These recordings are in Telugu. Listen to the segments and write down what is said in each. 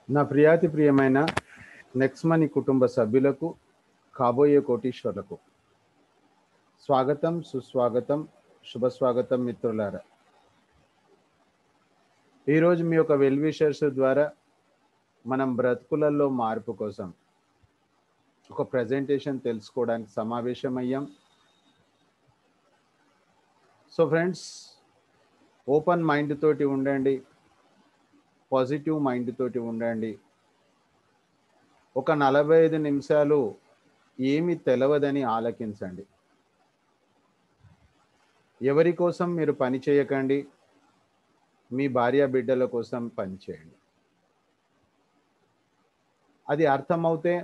నా ప్రియాతి ప్రియమైన నెక్స్ట్ మనీ కుటుంబ సభ్యులకు, కాబోయే కోటీశ్వర్లకు స్వాగతం, సుస్వాగతం, శుభస్వాగతం మిత్రులారా. ఈరోజు మీ యొక్క వెల్ విషర్స్ ద్వారా మనం బ్రతుకులలో మార్పు కోసం ఒక ప్రజెంటేషన్ తెలుసుకోవడానికి సమావేశమయ్యాం. సో ఫ్రెండ్స్, ఓపెన్ మైండ్ తోటి ఉండండి, పాజిటివ్ మైండ్ తోటి ఉండండి. ఒక 45 నిమిషాలు ఏమి తెలవదని ఆలకించండి. ఎవరి కోసం మీరు పని చేయకండి, మీ భార్య బిడ్డల కోసం పని చేయండి. అది అర్థమవుతే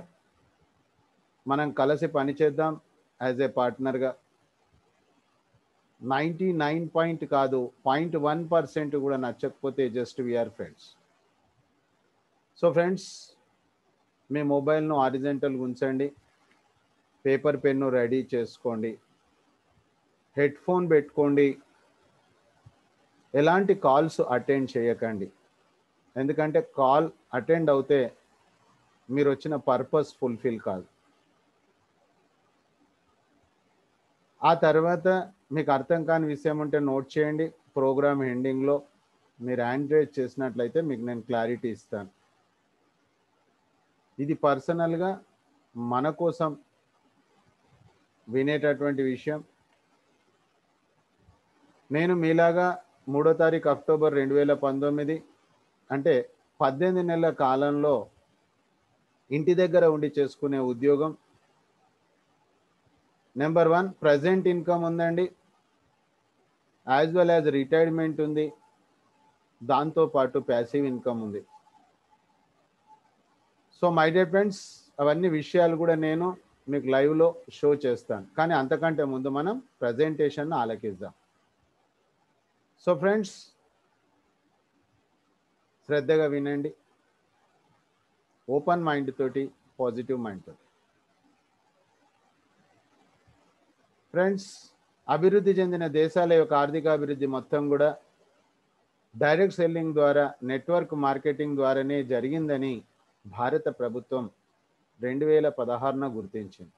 మనం కలిసి పని చేద్దాం యాజ్ ఏ పార్ట్నర్గా. 99 కాదు, 0.1% కూడా నచ్చకపోతే just we are friends. So friends, మీ మొబైల్ను హారిజంటల్గా ఉంచండి, పేపర్ పెన్ను రెడీ చేసుకోండి, హెడ్ ఫోన్ పెట్టుకోండి. ఎలాంటి కాల్స్ అటెండ్ చేయకండి, ఎందుకంటే కాల్ అటెండ్ అవుతే మీరు వచ్చిన పర్పస్ ఫుల్ఫిల్ కాదు. ఆ తర్వాత మీకు అర్థం కాని విషయం ఉంటే నోట్ చేయండి. ప్రోగ్రామ్ ఎండింగ్లో మీరు హ్యాండ్ రైజ్ చేసినట్లయితే మీకు నేను క్లారిటీ ఇస్తాను. ఇది పర్సనల్గా మన కోసం వినేటటువంటి విషయం. నేను మీలాగా 3వ తారీఖు అక్టోబర్ 2019 అంటే 18 నెలల కాలంలో ఇంటి దగ్గర ఉండి చేసుకునే ఉద్యోగం. నెంబర్ 1 ప్రజెంట్ ఇన్కమ్ ఉందండి, యాజ్ వెల్ యాజ్ రిటైర్మెంట్ ఉంది, దాంతోపాటు ప్యాసివ్ ఇన్కమ్ ఉంది. సో మై డియర్ ఫ్రెండ్స్, అవన్నీ విషయాలు కూడా నేను మీకు లైవ్లో షో చేస్తాను. కానీ అంతకంటే ముందు మనం ప్రజెంటేషన్ ఆలకిద్దాం. సో ఫ్రెండ్స్, శ్రద్ధగా వినండి, ఓపెన్ మైండ్ తోటి, పాజిటివ్ మైండ్ తోటి. ఫ్రెండ్స్, అభివృద్ధి చెందిన దేశాల యొక్క ఆర్థికాభివృద్ధి మొత్తం కూడా డైరెక్ట్ సెల్లింగ్ ద్వారా, నెట్వర్క్ మార్కెటింగ్ ద్వారానే జరిగిందని భారత ప్రభుత్వం 2016న గుర్తించింది.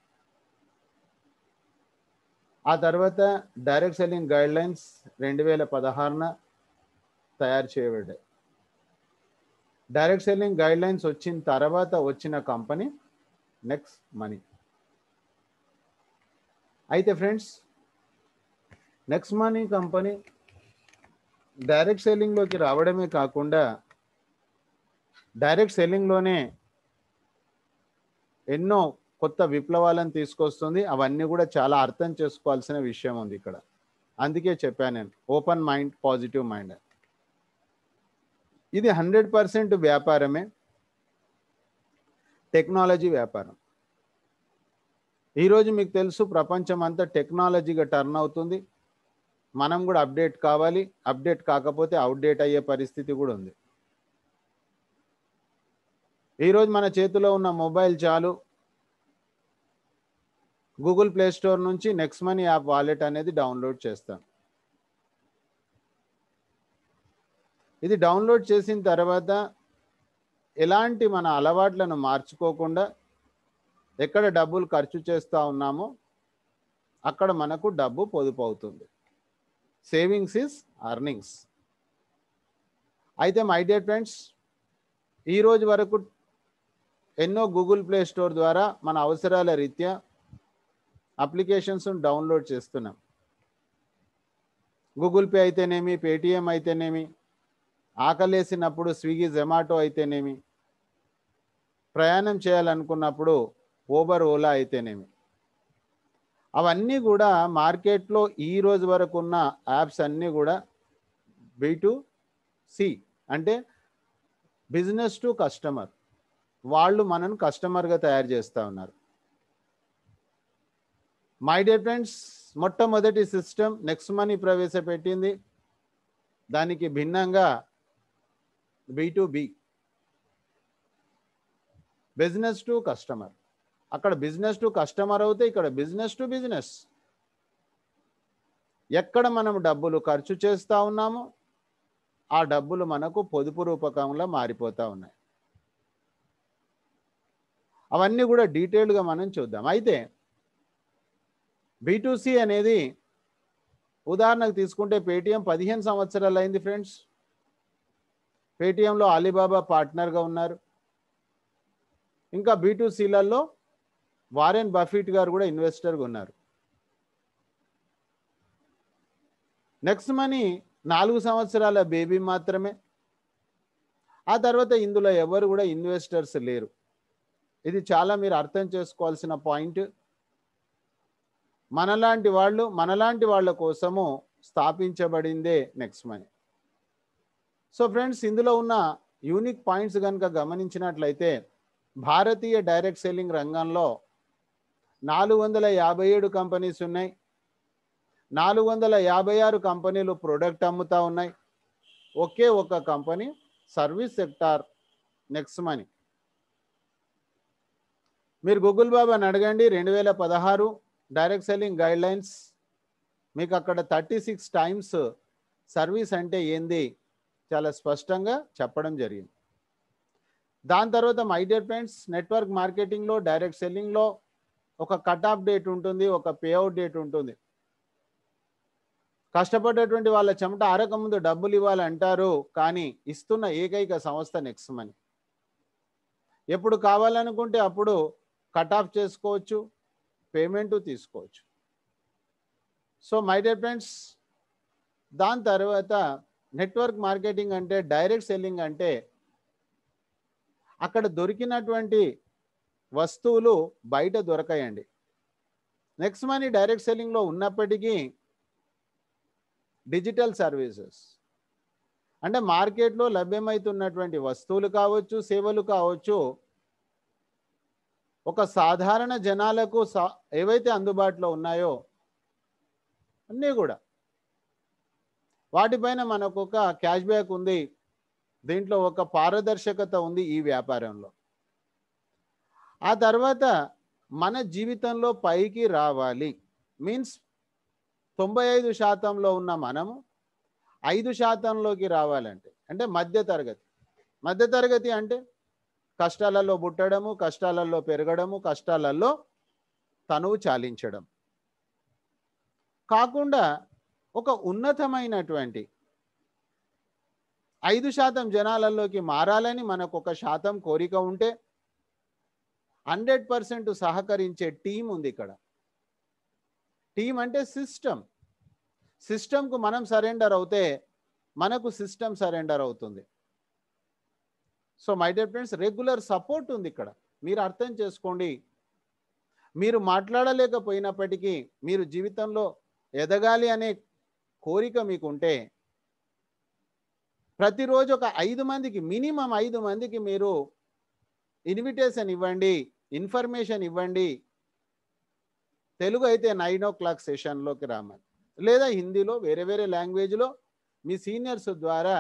ఆ తర్వాత డైరెక్ట్ సెల్లింగ్ గైడ్లైన్స్ 2016న తయారు చేయబడ్డాయి. డైరెక్ట్ సెల్లింగ్ గైడ్లైన్స్ వచ్చిన తర్వాత వచ్చిన కంపెనీ నెక్స్ట్ మనీ. అయితే friends, next money company direct సెల్లింగ్లోకి రావడమే కాకుండా డైరెక్ట్ సెల్లింగ్లోనే ఎన్నో కొత్త విప్లవాలను తీసుకొస్తుంది. అవన్నీ కూడా చాలా అర్థం చేసుకోవాల్సిన విషయం ఉంది ఇక్కడ. అందుకే చెప్పాను నేను, ఓపెన్ మైండ్, పాజిటివ్ మైండ్. ఇది 100% వ్యాపారమే, టెక్నాలజీ వ్యాపారం. ఈరోజు మీకు తెలుసు, ప్రపంచం అంతా టెక్నాలజీగా టర్న్ అవుతుంది. మనం కూడా అప్డేట్ కావాలి. అప్డేట్ కాకపోతే అవుట్డేట్ అయ్యే పరిస్థితి కూడా ఉంది. ఈరోజు మన చేతిలో ఉన్న మొబైల్ చాలు, గూగుల్ ప్లే స్టోర్ నుంచి నెక్స్ట్ మనీ యాప్ వాలెట్ అనేది డౌన్లోడ్ చేస్తాం. ఇది డౌన్లోడ్ చేసిన తర్వాత ఎలాంటి మన అలవాట్లను మార్చుకోకుండా ఎక్కడ డబ్బులు ఖర్చు చేస్తూ ఉన్నామో అక్కడ మనకు డబ్బు పొదుపు అవుతుంది. Savings is earnings. అయితే మై డియర్ ఫ్రెండ్స్, ఈరోజు వరకు ఎన్నో గూగుల్ ప్లే స్టోర్ ద్వారా మన అవసరాల రీత్యా అప్లికేషన్స్ డౌన్లోడ్ చేస్తున్నాం. గూగుల్ పే అయితేనేమి, పేటిఎం అయితేనేమి, ఆకలేసినప్పుడు స్విగ్గీ, జొమాటో అయితేనేమి, ప్రయాణం చేయాలనుకున్నప్పుడు ఊబర్, ఓలా అయితేనేమి, అవన్నీ కూడా మార్కెట్లో ఈ రోజు వరకు ఉన్న యాప్స్ అన్నీ కూడా B2C అంటే బిజినెస్ టు కస్టమర్. వాళ్ళు మనను కస్టమర్గా తయారు చేస్తూ ఉన్నారు. మై డియర్ ఫ్రెండ్స్, మొట్టమొదటి సిస్టమ్ నెక్స్ట్ మనీ ప్రవేశపెట్టింది. దానికి భిన్నంగా B2B, బిజినెస్ టు కస్టమర్. అక్కడ బిజినెస్ టు కస్టమర్ అవుతే ఇక్కడ బిజినెస్ టు బిజినెస్. ఎక్కడ మనం డబ్బులు ఖర్చు చేస్తూ ఉన్నామో ఆ డబ్బులు మనకు పొదుపు రూపకంలో మారిపోతూ ఉన్నాయి. అవన్నీ కూడా డీటెయిల్డ్గా మనం చూద్దాం. అయితే B2C అనేది ఉదాహరణకు తీసుకుంటే పేటీఎం 15 సంవత్సరాలు అయింది ఫ్రెండ్స్. పేటీఎంలో అలీబాబా పార్ట్నర్గా ఉన్నారు. ఇంకా B2Cలలో వారెన్ బఫెట్ గారు కూడా ఇన్వెస్టర్గా ఉన్నారు. నెక్స్ట్ మనీ 4 సంవత్సరాల బేబీ మాత్రమే. ఆ తర్వాత ఇందులో ఎవరు కూడా ఇన్వెస్టర్స్ లేరు. ఇది చాలా మీరు అర్థం చేసుకోవాల్సిన పాయింట్. మనలాంటి వాళ్ళ కోసము స్థాపించబడిందే నెక్స్ట్ మనీ. సో ఫ్రెండ్స్, ఇందులో ఉన్న యూనిక్ పాయింట్స్ కనుక గమనించినట్లయితే భారతీయ డైరెక్ట్ సెల్లింగ్ రంగంలో 457 కంపెనీస్ ఉన్నాయి. 456 కంపెనీలు ప్రొడక్ట్ అమ్ముతా ఉన్నాయి. ఒకే ఒక company service sector next money. మీరు గూగుల్ బాబాని అడగండి, 2016 డైరెక్ట్ సెల్లింగ్ గైడ్ లైన్స్ మీకు అక్కడ 36 టైమ్స్ సర్వీస్ అంటే ఏంది చాలా స్పష్టంగా చెప్పడం జరిగింది. దాని తర్వాత మై డియర్ ఫ్రెండ్స్, నెట్వర్క్ మార్కెటింగ్లో డైరెక్ట్ సెల్లింగ్లో ఒక కట్ ఆఫ్ డేట్ ఉంటుంది, ఒక పే అవుట్ డేట్ ఉంటుంది. కష్టపడేటువంటి వాళ్ళ చెమట ఆరకముందు డబ్బులు ఇవ్వాలంటారు, కానీ ఇస్తున్న ఏకైక సంస్థ నెక్స్ట్ మనీ. ఎప్పుడు కావాలనుకుంటే అప్పుడు కట్ ఆఫ్ చేసుకోవచ్చు, పేమెంట్ తీసుకోవచ్చు. సో మై డియర్ ఫ్రెండ్స్, దాని తర్వాత నెట్వర్క్ మార్కెటింగ్ అంటే డైరెక్ట్ సెల్లింగ్ అంటే అక్కడ దొరికినటువంటి వస్తువులు బయట దొరకాయండి. నెక్స్ట్ మనీ డైరెక్ట్ సెల్లింగ్లో ఉన్నప్పటికీ డిజిటల్ సర్వీసెస్ అంటే మార్కెట్లో లభ్యమవుతున్నటువంటి వస్తువులు కావచ్చు, సేవలు కావచ్చు, ఒక సాధారణ జనాలకు ఏవైతే అందుబాటులో ఉన్నాయో అన్నీ కూడా వాటిపైన మనకు ఒక క్యాష్ బ్యాక్ ఉంది. దీంట్లో ఒక పారదర్శకత ఉంది ఈ వ్యాపారంలో. ఆ తర్వాత మన జీవితంలో పైకి రావాలి మీన్స్ 95% ఉన్న మనము 5%లోకి రావాలంటే అంటే మధ్యతరగతి అంటే కష్టాలలో పుట్టడము, కష్టాలలో పెరగడము, కష్టాలలో తనువు చాలించడం కాకుండా ఒక ఉన్నతమైనటువంటి 5% జనాలలోకి మారాలని మనకు 1% కోరిక ఉంటే 100% సహకరించే టీం ఉంది ఇక్కడ. టీం అంటే సిస్టమ్కు మనం సరెండర్ అవుతే మనకు సిస్టమ్ సరెండర్ అవుతుంది. So my dear friends, regular support ఉంది ఇక్కడ. మీరు అర్థం చేసుకోండి, మీరు మాట్లాడలేకపోయినప్పటికీ మీరు జీవితంలో ఎదగాలి అనే కోరిక మీకు ఉంటే ప్రతిరోజు ఒక 5 మందికి మినిమం 5 మందికి మీరు ఇన్విటేషన్ ఇవ్వండి, ఇన్ఫర్మేషన్ ఇవ్వండి. తెలుగు అయితే 9 o'clock సెషన్లోకి రామని, లేదా హిందీలో వేరే లాంగ్వేజ్లో మీ సీనియర్స్ ద్వారా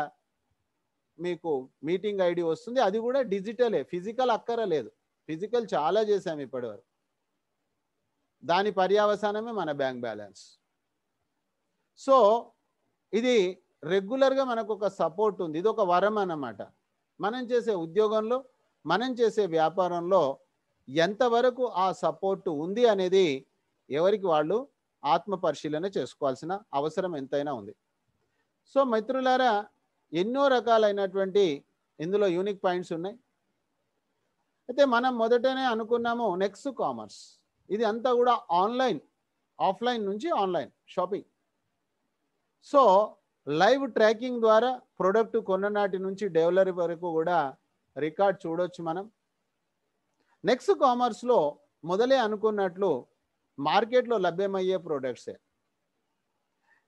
మీకు మీటింగ్ ఐడి వస్తుంది. అది కూడా డిజిటలే, ఫిజికల్ అక్కరలేదు. ఫిజికల్ చాలా చేశాము ఇప్పటివరకు. దాని పర్యవసానమే మన బ్యాంక్ బ్యాలెన్స్. సో ఇది రెగ్యులర్గా మనకు ఒక సపోర్ట్ ఉంది. ఇది ఒక వరం అన్నమాట. మనం చేసే ఉద్యోగంలో, మనం చేసే వ్యాపారంలో ఎంతవరకు ఆ సపోర్టు ఉంది అనేది ఎవరికి వాళ్ళు ఆత్మ పరిశీలన చేసుకోవాల్సిన అవసరం ఎంతైనా ఉంది. సో మిత్రులారా, ఎన్నో రకాలైనటువంటి ఇందులో యూనిక్ పాయింట్స్ ఉన్నాయి. అయితే మనం మొదటనే అనుకున్నాము నెక్స్ట్ కామర్స్. ఇది అంతా కూడా ఆఫ్లైన్ నుంచి online shopping. So live tracking ద్వారా ప్రోడక్ట్ కొన్ననాటి నుంచి డెలివరీ వరకు కూడా రికార్డ్ చూడొచ్చు మనం. నెక్స్ట్ కామర్స్లో మొదలే అనుకున్నట్లు మార్కెట్లో లభ్యమయ్యే ప్రోడక్ట్సే.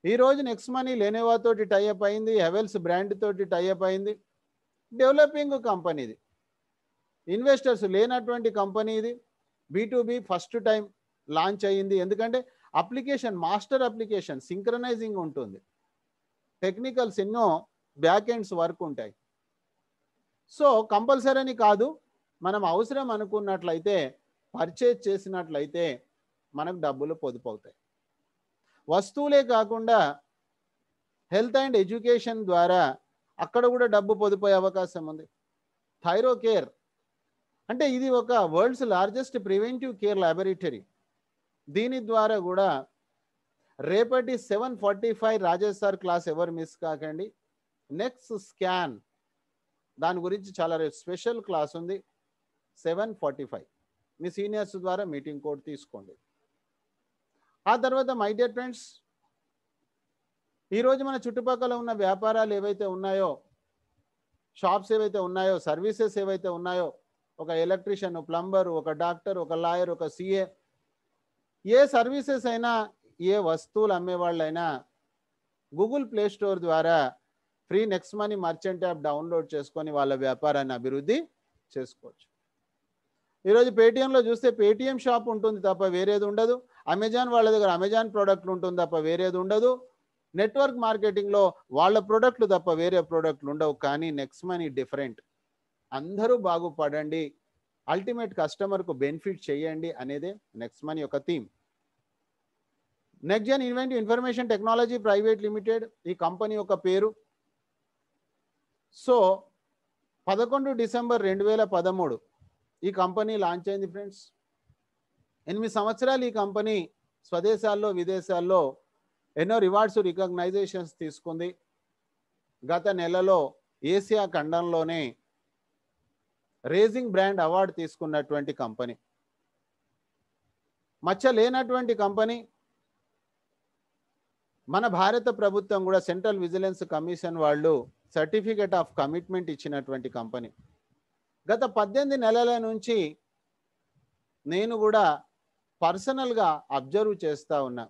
ఈరోజు నెక్స్ట్ మనీ లెనోవో తోటి టైఅప్ అయింది, హెవెల్స్ బ్రాండ్ తోటి టైఅప్ అయింది. డెవలపింగ్ కంపెనీ ఇది, ఇన్వెస్టర్స్ లేనటువంటి కంపెనీ ఇది. B2B ఫస్ట్ టైం లాంచ్ అయ్యింది. ఎందుకంటే అప్లికేషన్, మాస్టర్ అప్లికేషన్ సింక్రనైజింగ్ ఉంటుంది, టెక్నికల్స్ ఎన్నో బ్యాక్ ఎండ్స్ వర్క్ ఉంటాయి. సో కంపల్సరీ అని కాదు, మనం అవసరం అనుకున్నట్లయితే పర్చేజ్ చేసినట్లయితే మనకు డబ్బులు పొదుపు అవుతాయి. వస్తువులే కాకుండా హెల్త్ అండ్ ఎడ్యుకేషన్ ద్వారా అక్కడ కూడా డబ్బు పొదుపోయే అవకాశం ఉంది. థైరో కేర్ అంటే ఇది ఒక world's largest preventive care laboratory. దీని ద్వారా కూడా రేపటి 7:45 రాజేష్ సార్ క్లాస్ ఎవరు మిస్ కాకండి. నెక్స్ట్ స్కాన్ దాని గురించి చాలా స్పెషల్ క్లాస్ ఉంది. 7:45 మీ సీనియర్స్ ద్వారా మీటింగ్ కోడ్ తీసుకోండి. ఆ తర్వాత మై డియర్ ఫ్రెండ్స్, ఈరోజు మన చుట్టుపక్కల ఉన్న వ్యాపారాలు ఏవైతే ఉన్నాయో, షాప్స్ ఏవైతే ఉన్నాయో, సర్వీసెస్ ఏవైతే ఉన్నాయో, ఒక ఎలక్ట్రీషియన్, ప్లంబర్, ఒక డాక్టర్, ఒక లాయర్, ఒక సిఏ, ఏ సర్వీసెస్ అయినా, ఏ వస్తువులు అమ్మేవాళ్ళైనా గూగుల్ ప్లే స్టోర్ ద్వారా free next money merchant app download చేసుకొని వాళ్ళ వ్యాపారాన్ని అభివృద్ధి చేసుకోవచ్చు. ఈరోజు పేటిఎంలో చూస్తే పేటిఎం షాప్ ఉంటుంది తప్ప వేరేది ఉండదు. అమెజాన్ వాళ్ళ దగ్గర అమెజాన్ ప్రోడక్ట్లు ఉంటుంది తప్ప వేరేది ఉండదు. నెట్వర్క్ మార్కెటింగ్లో వాళ్ళ ప్రోడక్ట్లు తప్ప వేరే ప్రోడక్ట్లు ఉండవు. కానీ నెక్స్ట్ మనీ డిఫరెంట్. అందరూ బాగుపడండి, అల్టిమేట్ కస్టమర్కు బెనిఫిట్ చేయండి అనేదే నెక్స్ట్ మనీ యొక్క theme. Next Gen Inventive Information Technology Private Limited ఈ కంపెనీ యొక్క పేరు. సో 11 డిసెంబర్ 2013 ఈ కంపెనీ లాంచ్ అయింది ఫ్రెండ్స్. 8 సంవత్సరాలు ఈ కంపెనీ స్వదేశాల్లో విదేశాల్లో ఎన్నో రివార్డ్స్ రికగ్నైజేషన్స్ తీసుకుంది. గత నెలలో ఏసియా ఖండంలోనే రేజింగ్ బ్రాండ్ అవార్డు తీసుకున్నటువంటి కంపెనీ, మచ్చ లేనటువంటి కంపెనీ. మన భారత ప్రభుత్వం కూడా సెంట్రల్ విజిలెన్స్ కమిషన్ వాళ్ళు సర్టిఫికేట్ ఆఫ్ కమిట్మెంట్ ఇచ్చినటువంటి కంపెనీ. గత 18 నెలల నుంచి నేను కూడా పర్సనల్గా అబ్జర్వ్ చేస్తూ ఉన్నా.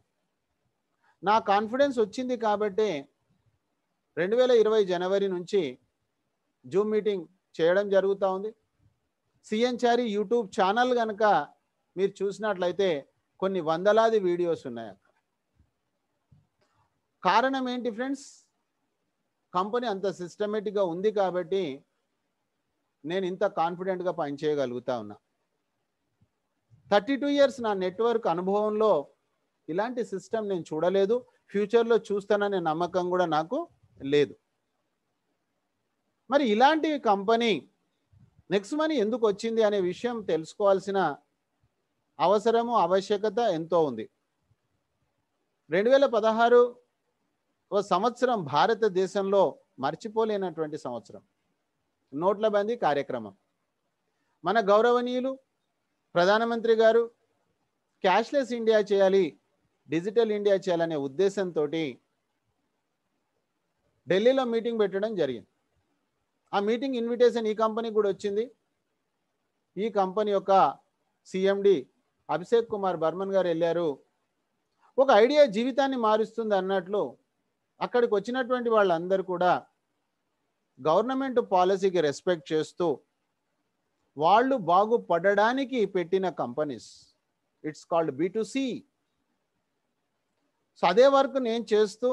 నా కాన్ఫిడెన్స్ వచ్చింది కాబట్టి 2020 జనవరి నుంచి జూమ్ మీటింగ్ చేయడం జరుగుతూ ఉంది. సిఎన్చారి యూట్యూబ్ ఛానల్ కనుక మీరు చూసినట్లయితే కొన్ని వందలాది వీడియోస్ ఉన్నాయి అక్కడ. కారణం ఏంటి ఫ్రెండ్స్? కంపెనీ అంత సిస్టమేటిక్గా ఉంది కాబట్టి నేను ఇంత కాన్ఫిడెంట్గా పనిచేయగలుగుతా ఉన్నా. 32 ఇయర్స్ నా నెట్వర్క్ అనుభవంలో ఇలాంటి సిస్టమ్ నేను చూడలేదు. ఫ్యూచర్లో చూస్తాననే నమ్మకం కూడా నాకు లేదు. మరి ఇలాంటి కంపెనీ నెక్స్ట్ మనీ ఎందుకు వచ్చింది అనే విషయం తెలుసుకోవాల్సిన అవసరము ఆవశ్యకత ఎంతో ఉంది. 2016 సంవత్సరం భారతదేశంలో మర్చిపోలేనటువంటి సంవత్సరం. నోట్ల బందీ కార్యక్రమం. మన గౌరవనీయులు ప్రధానమంత్రి గారు క్యాష్లెస్ ఇండియా చేయాలి, డిజిటల్ ఇండియా చేయాలనే ఉద్దేశంతో ఢిల్లీలో మీటింగ్ పెట్టడం జరిగింది. ఆ మీటింగ్ ఇన్విటేషన్ ఈ కంపెనీకి కూడా వచ్చింది. ఈ కంపెనీ యొక్క సిఎండి అభిషేక్ కుమార్ బర్మన్ గారు వెళ్ళారు. ఒక ఐడియా జీవితాన్ని మారుస్తుంది అన్నట్లు అక్కడికి వచ్చినటువంటి వాళ్ళందరూ కూడా గవర్నమెంట్ పాలసీకి రెస్పెక్ట్ చేస్తూ వాళ్ళు బాగుపడడానికి పెట్టిన companies. It's called B2C. So అదే వర్క్ నేను చేస్తూ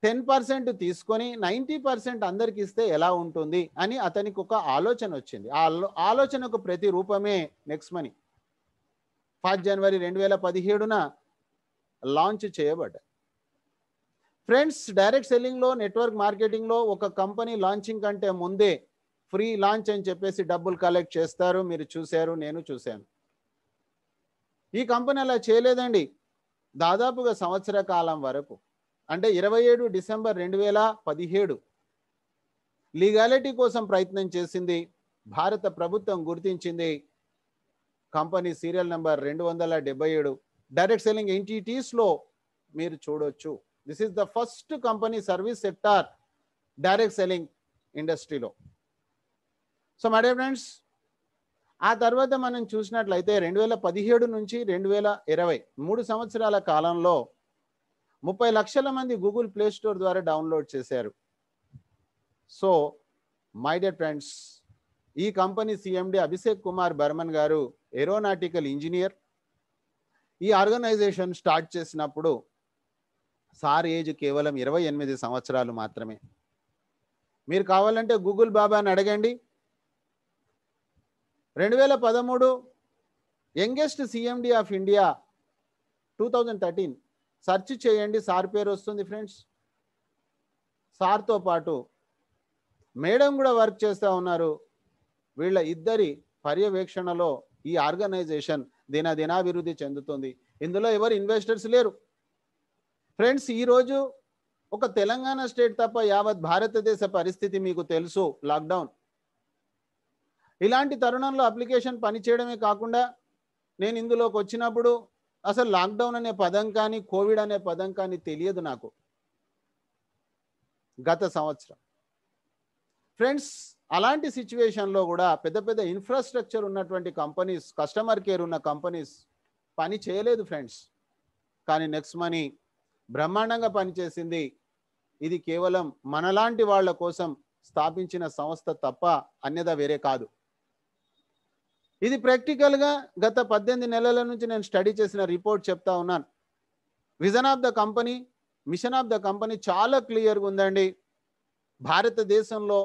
10% తీసుకొని 90% అందరికి ఇస్తే ఎలా ఉంటుంది అని అతనికి ఒక ఆలోచన వచ్చింది. ఆ ఆలోచనకు ప్రతి రూపమే నెక్స్ట్ మనీ 5 జనవరి 2017న లాంచ్ చేయబడ్డాయి. ఫ్రెండ్స్, డైరెక్ట్ సెల్లింగ్లో, నెట్వర్క్ మార్కెటింగ్లో ఒక కంపెనీ లాంచింగ్ కంటే ముందే ఫ్రీ లాంచ్ అని చెప్పేసి డబ్బులు కలెక్ట్ చేస్తారు. మీరు చూశారు, నేను చూశాను. ఈ కంపెనీ అలా చేయలేదండి. దాదాపుగా సంవత్సర కాలం వరకు, అంటే 27 డిసెంబర్ 2017 లీగాలిటీ కోసం ప్రయత్నం చేసింది. భారత ప్రభుత్వం గుర్తించింది. Company serial number 277 direct selling ఎంటిటీస్లో మీరు చూడొచ్చు. This is the first company service sector direct selling ఇండస్ట్రీలో. సో మై డియర్ ఫ్రెండ్స్, ఆ తర్వాత మనం చూసినట్లయితే 2017 నుంచి 2020 3 సంవత్సరాల కాలంలో 30 లక్షల మంది గూగుల్ ప్లే స్టోర్ ద్వారా డౌన్లోడ్ చేశారు. సో మై డియర్ ఫ్రెండ్స్, ఈ కంపెనీ సిఎండి అభిషేక్ కుమార్ బర్మన్ గారు ఏరోనాటికల్ ఇంజనీర్. ఈ ఆర్గనైజేషన్ స్టార్ట్ చేసినప్పుడు సార్ ఏజ్ కేవలం 28 సంవత్సరాలు మాత్రమే. మీరు కావాలంటే గూగుల్ బాబాని అడగండి. 2013 youngest CMD of India 2013 search చేయండి, సార్ పేరు వస్తుంది ఫ్రెండ్స్. సార్తో పాటు మేడం కూడా వర్క్ చేస్తూ ఉన్నారు. వీళ్ళ ఇద్దరి పర్యవేక్షణలో ఈ ఆర్గనైజేషన్ దినాభివృద్ధి చెందుతుంది. ఇందులో ఎవరు ఇన్వెస్టర్స్ లేరు. ఫ్రెండ్స్, ఈరోజు ఒక తెలంగాణ స్టేట్ తప్ప యావత్ భారతదేశ పరిస్థితి మీకు తెలుసు. లాక్డౌన్. ఇలాంటి తరుణంలో అప్లికేషన్ పనిచేయడమే కాకుండా నేను ఇందులోకి వచ్చినప్పుడు అసలు లాక్డౌన్ అనే పదం కానీ కోవిడ్ అనే పదం కానీ తెలియదు నాకు గత సంవత్సరం. ఫ్రెండ్స్, అలాంటి సిచ్యువేషన్లో కూడా పెద్ద పెద్ద ఇన్ఫ్రాస్ట్రక్చర్ ఉన్నటువంటి కంపెనీస్, కస్టమర్ కేర్ ఉన్న కంపెనీస్ పని చేయలేదు ఫ్రెండ్స్. కానీ నెక్స్ట్ మనీ బ్రహ్మాండంగా పనిచేసింది. ఇది కేవలం మనలాంటి వాళ్ళ కోసం స్థాపించిన సంస్థ తప్ప అన్యదా వేరే కాదు. ఇది ప్రాక్టికల్గా గత 18 నెలల నుంచి నేను స్టడీ చేసిన రిపోర్ట్ చెప్తా ఉన్నాను. Vision of the company, machine of the company చాలా క్లియర్గా ఉందండి. భారతదేశంలో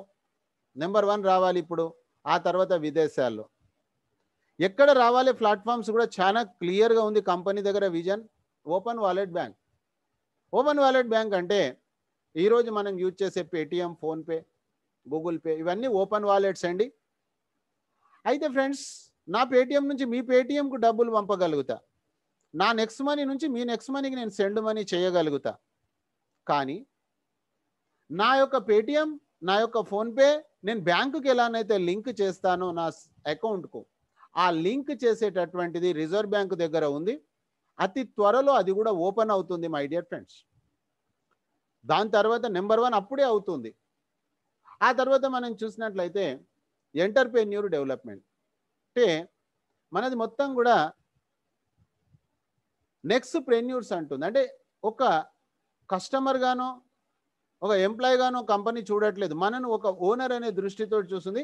నెంబర్ 1 రావాలి ఇప్పుడు, ఆ తర్వాత విదేశాల్లో. ఎక్కడ రావాలి ప్లాట్ఫామ్స్ కూడా చాలా క్లియర్గా ఉంది కంపెనీ దగ్గర. Vision open wallet bank. Open wallet bank అంటే ఈరోజు మనం యూజ్ చేసే పేటిఎం, ఫోన్పే, గూగుల్ పే ఇవన్నీ ఓపెన్ వాలెట్స్ అండి. అయితే ఫ్రెండ్స్, నా పేటిఎం నుంచి మీ పేటిఎంకు డబ్బులు పంపగలుగుతా, నా నెక్స్ట్ మనీ నుంచి మీ నెక్స్ట్ మనీకి నేను సెండ్ మనీ చేయగలుగుతా. కానీ నా యొక్క పేటిఎం, నా యొక్క ఫోన్పే నేను బ్యాంకుకి ఎలానైతే లింక్ చేస్తానో నా అకౌంట్కు, ఆ లింక్ చేసేటటువంటిది రిజర్వ్ బ్యాంక్ దగ్గర ఉంది. అతి త్వరలో అది కూడా ఓపెన్ అవుతుంది మై డియర్ ఫ్రెండ్స్. దాని తర్వాత నెంబర్ 1 అప్పుడే అవుతుంది. ఆ తర్వాత మనం చూసినట్లయితే ఎంటర్‌ప్రెన్యూర్ డెవలప్మెంట్ అంటే మనది మొత్తం కూడా నెక్స్ట్ ప్రెన్యూర్స్ అంటుంది. అంటే ఒక కస్టమర్ గానో ఒక ఎంప్లాయీ గానో కంపెనీ చూడట్లేదు, మనను ఒక ఓనర్ అనే దృష్టితో చూస్తుంది.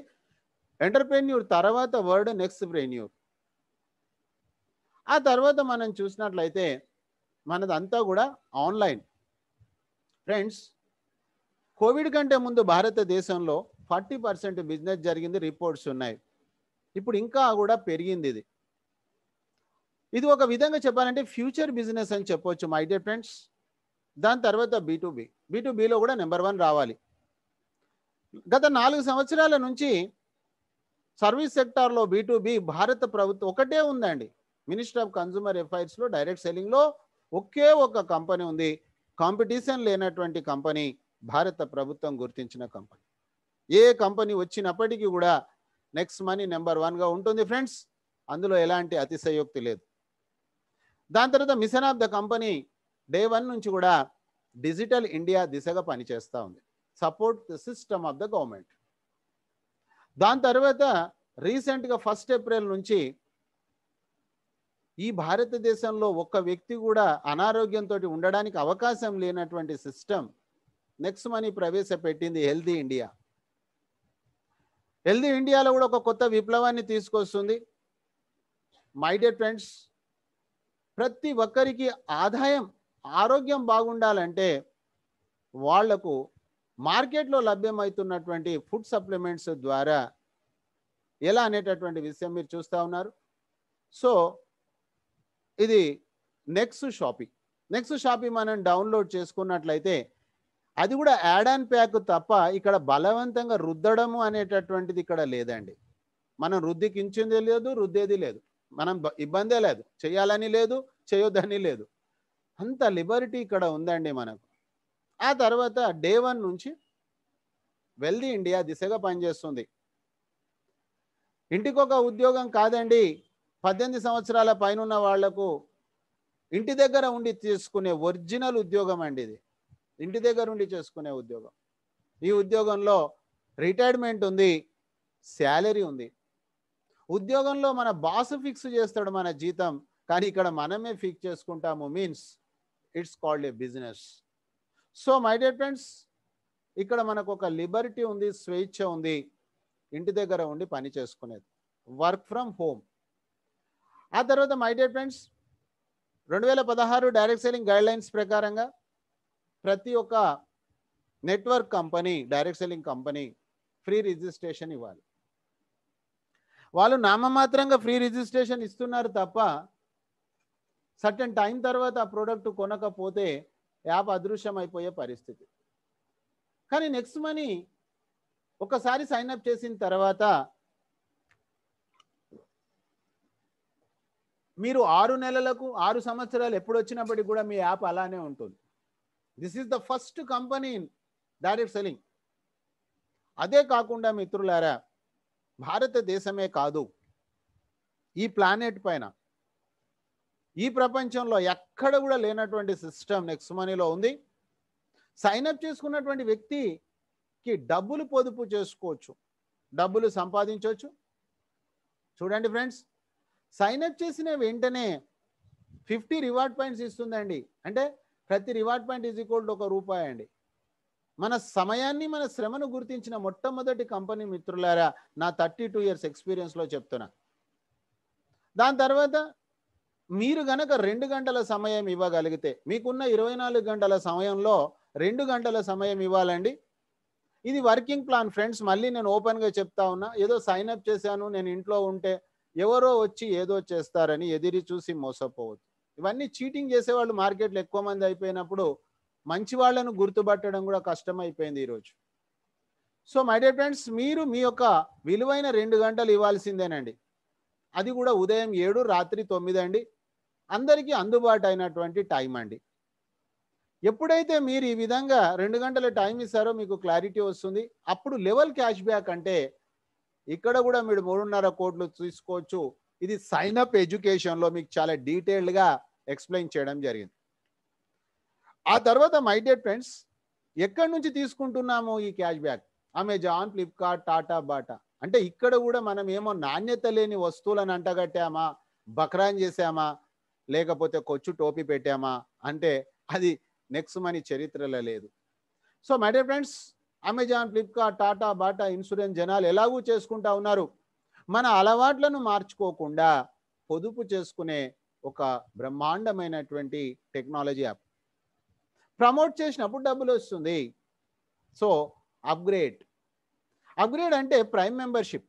ఎంటర్‌ప్రెన్యూర్ తర్వాత వర్డ్ నెక్స్ట్ ప్రెన్యూర్. ఆ తర్వాత మనం చూసినట్లయితే మనదంతా కూడా ఆన్లైన్. ఫ్రెండ్స్, కోవిడ్ కంటే ముందు భారతదేశంలో 40% బిజినెస్ జరిగింది, రిపోర్ట్స్ ఉన్నాయి. ఇప్పుడు ఇంకా కూడా పెరిగింది. ఇది ఒక విధంగా చెప్పాలంటే ఫ్యూచర్ బిజినెస్ అని చెప్పొచ్చు మై డియర్ ఫ్రెండ్స్. దాని తర్వాత B2Bలో కూడా నెంబర్ 1 రావాలి. గత 4 సంవత్సరాల నుంచి సర్వీస్ సెక్టార్లో B2B భారత ప్రభుత్వం ఒకటే ఉందండి. మినిస్టర్ ఆఫ్ కన్జ్యూమర్ అఫైర్స్లో డైరెక్ట్ సెల్లింగ్లో ఒకే ఒక కంపెనీ ఉంది. కాంపిటీషన్ లేనటువంటి కంపెనీ, భారత ప్రభుత్వం గుర్తించిన కంపెనీ. ఏ కంపెనీ వచ్చినప్పటికీ కూడా నెక్స్ట్ మనీ నెంబర్ 1గా ఉంటుంది ఫ్రెండ్స్. అందులో ఎలాంటి అతిశయోక్తి లేదు. దాని తర్వాత machine of the company day 1 నుంచి కూడా డిజిటల్ ఇండియా దిశగా పనిచేస్తూ ఉంది. Support the system of the government. దాని తర్వాత రీసెంట్గా 1 ఏప్రిల్ నుంచి ఈ భారతదేశంలో ఒక్క వ్యక్తి కూడా అనారోగ్యంతో ఉండడానికి అవకాశం లేనటువంటి సిస్టమ్ నెక్స్ట్ మనీ ప్రవేశపెట్టింది హెల్దీ ఇండియా. హెల్దీ ఇండియాలో కూడా ఒక కొత్త విప్లవాన్ని తీసుకొస్తుంది మై డియర్ ఫ్రెండ్స్. ప్రతి ఒక్కరికి ఆరోగ్యం బాగుండాలంటే వాళ్లకు మార్కెట్లో లభ్యమవుతున్నటువంటి ఫుడ్ సప్లిమెంట్స్ ద్వారా ఎలా అనేటటువంటి విషయం మీరు చూస్తూ ఉన్నారు. సో ఇది నెక్స్ట్ షాపింగ్ మనం డౌన్లోడ్ చేసుకున్నట్లయితే అది కూడా యాడ్ అండ్ ప్యాక్ తప్ప ఇక్కడ బలవంతంగా రుద్దడము అనేటటువంటిది ఇక్కడ లేదండి. మనం రుద్దికించింది లేదు, రుద్దేది లేదు, మనం ఇబ్బందే లేదు, చేయాలని లేదు, చేయొద్దని లేదు. అంత లిబర్టీ ఇక్కడ ఉందండి మనకు. ఆ తర్వాత డే 1 నుంచి వెల్దీ ఇండియా దిశగా పనిచేస్తుంది. ఇంటికొక ఉద్యోగం కాదండి, 18 సంవత్సరాల పైన ఉన్న వాళ్లకు ఇంటి దగ్గర ఉండి తీసుకునే ఒరిజినల్ ఉద్యోగం అండి ఇది. ఇంటి దగ్గర ఉండి చేసుకునే ఉద్యోగం. ఈ ఉద్యోగంలో రిటైర్మెంట్ ఉంది, శాలరీ ఉంది. ఉద్యోగంలో మన బాస్ ఫిక్స్ చేస్తాడు మన జీతం, కానీ ఇక్కడ మనమే ఫిక్స్ చేసుకుంటాము. Means it's called a business. So my dear friends, ఇక్కడ మనకు ఒక లిబర్టీ ఉంది, స్వేచ్ఛ ఉంది, ఇంటి దగ్గర ఉండి పని చేసుకునేది, వర్క్ ఫ్రమ్ హోమ్. ఆ తర్వాత my dear friends 2016 direct selling guidelines ప్రకారంగా ప్రతి ఒక్క network company, direct selling company free registration ఇవ్వాలి. వాళ్ళు నామమాత్రంగా ఫ్రీ రిజిస్ట్రేషన్ ఇస్తున్నారు తప్ప సర్టెన్ టైం తర్వాత ఆ ప్రోడక్ట్ కొనకపోతే యాప్ అదృశ్యం అయిపోయే పరిస్థితి. కానీ నెక్స్ట్ మనీ ఒకసారి సైన్అప్ చేసిన తర్వాత మీరు 6 నెలలకు 6 సంవత్సరాలు ఎప్పుడు వచ్చినప్పటికీ కూడా మీ యాప్ అలానే ఉంటుంది. This is the first company that is selling. అదే కాకుండా మిత్రులారా, భారతదేశమే కాదు, ఈ ప్లానెట్ పైన, ఈ ప్రపంచంలో ఎక్కడ కూడా లేనటువంటి సిస్టమ్ నెక్స్ట్ మనీలో ఉంది. సైన్అప్ చేసుకున్నటువంటి వ్యక్తికి డబ్బులు పొదుపు చేసుకోవచ్చు, డబ్బులు సంపాదించవచ్చు. చూడండి ఫ్రెండ్స్, సైన్అప్ చేసిన వెంటనే 50 రివార్డ్ పాయింట్స్ ఇస్తుందండి. అంటే ప్రతి reward point is equal to ₹1 అండి. మన సమయాన్ని, మన శ్రమను గుర్తించిన మొట్టమొదటి కంపెనీ మిత్రులారా, నా 32 ఇయర్స్ ఎక్స్పీరియన్స్లో చెప్తున్నా. దాని తర్వాత మీరు గనక 2 గంటల సమయం ఇవ్వగలిగితే, మీకున్న 24 గంటల సమయంలో 2 గంటల సమయం ఇవ్వాలండి. ఇది వర్కింగ్ ప్లాన్ ఫ్రెండ్స్. మళ్ళీ నేను ఓపెన్గా చెప్తా ఉన్నా. ఏదో సైన్అప్ చేశాను, నేను ఇంట్లో ఉంటే ఎవరో వచ్చి ఏదో చేస్తారని ఎదిరి చూసి మోసపోవద్దు. ఇవన్నీ చీటింగ్ చేసేవాళ్ళు మార్కెట్లో ఎక్కువ మంది అయిపోయినప్పుడు మంచి వాళ్ళను గుర్తుపట్టడం కూడా కష్టమైపోయింది ఈరోజు. సో మై డియర్ ఫ్రెండ్స్, మీరు మీ యొక్క విలువైన 2 గంటలు ఇవ్వాల్సిందేనండి. అది కూడా ఉదయం 7, రాత్రి 9 అండి. అందరికీ అందుబాటు అయినటువంటి టైం అండి. ఎప్పుడైతే మీరు ఈ విధంగా 2 గంటల టైం ఇస్తారో మీకు క్లారిటీ వస్తుంది. అప్పుడు లెవెల్ క్యాష్ బ్యాక్ అంటే ఇక్కడ కూడా మీరు 3.5 కోట్లు తీసుకోవచ్చు. ఇది సైన్అప్ ఎడ్యుకేషన్లో మీకు చాలా డీటెయిల్డ్గా ఎక్స్ప్లెయిన్ చేయడం జరిగింది. ఆ తర్వాత మై డియర్ ఫ్రెండ్స్, ఎక్కడి నుంచి తీసుకుంటున్నాము ఈ cash back? Amazon, Flipkart, Tata, Bata. అంటే ఇక్కడ కూడా మనం ఏమో నాణ్యత లేని వస్తువులను అంటగట్టామా, బక్రాన్ చేసామా, లేకపోతే కొచ్చు టోపీ పెట్టామా అంటే అది నెక్స్ట్ మనీ చరిత్రలో లేదు. So my dear friends, Amazon, Flipkart, Tata, Bata insurance జనాలు ఎలాగూ చేసుకుంటా ఉన్నారు. మన అలవాట్లను మార్చుకోకుండా పొదుపు చేసుకునే ఒక బ్రహ్మాండమైనటువంటి టెక్నాలజీ యాప్. ప్రమోట్ చేసినప్పుడు డబ్బులు వస్తుంది. సో అప్గ్రేడ్ అంటే ప్రైమ్ మెంబర్షిప్.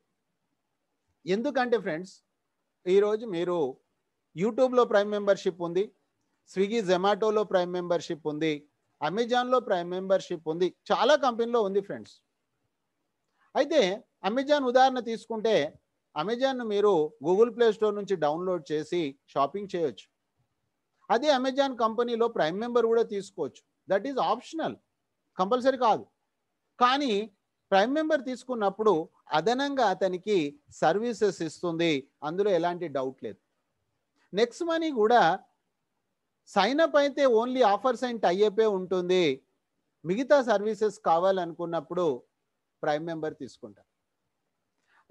ఎందుకంటే ఫ్రెండ్స్, ఈరోజు మీరు యూట్యూబ్లో ప్రైమ్ మెంబర్షిప్ ఉంది, స్విగ్గీ జొమాటోలో ప్రైమ్ మెంబర్షిప్ ఉంది, అమెజాన్లో ప్రైమ్ మెంబర్షిప్ ఉంది, చాలా కంపెనీలో ఉంది ఫ్రెండ్స్. అయితే అమెజాన్ ఉదాహరణ తీసుకుంటే, అమెజాన్ను మీరు గూగుల్ ప్లే స్టోర్ నుంచి డౌన్లోడ్ చేసి షాపింగ్ చేయొచ్చు. అదే అమెజాన్ కంపెనీలో ప్రైమ్ మెంబర్ కూడా తీసుకోవచ్చు. దట్ ఈజ్ ఆప్షనల్, కంపల్సరీ కాదు. కానీ ప్రైమ్ మెంబర్ తీసుకున్నప్పుడు అదనంగా అతనికి సర్వీసెస్ ఇస్తుంది, అందులో ఎలాంటి డౌట్ లేదు. నెక్స్ట్ మనీ కూడా సైన్అప్ అయితే ఓన్లీ ఆఫర్స్ అండ్ టైఅపే ఉంటుంది. మిగతా సర్వీసెస్ కావాలనుకున్నప్పుడు ప్రైమ్ మెంబర్ తీసుకుంటారు.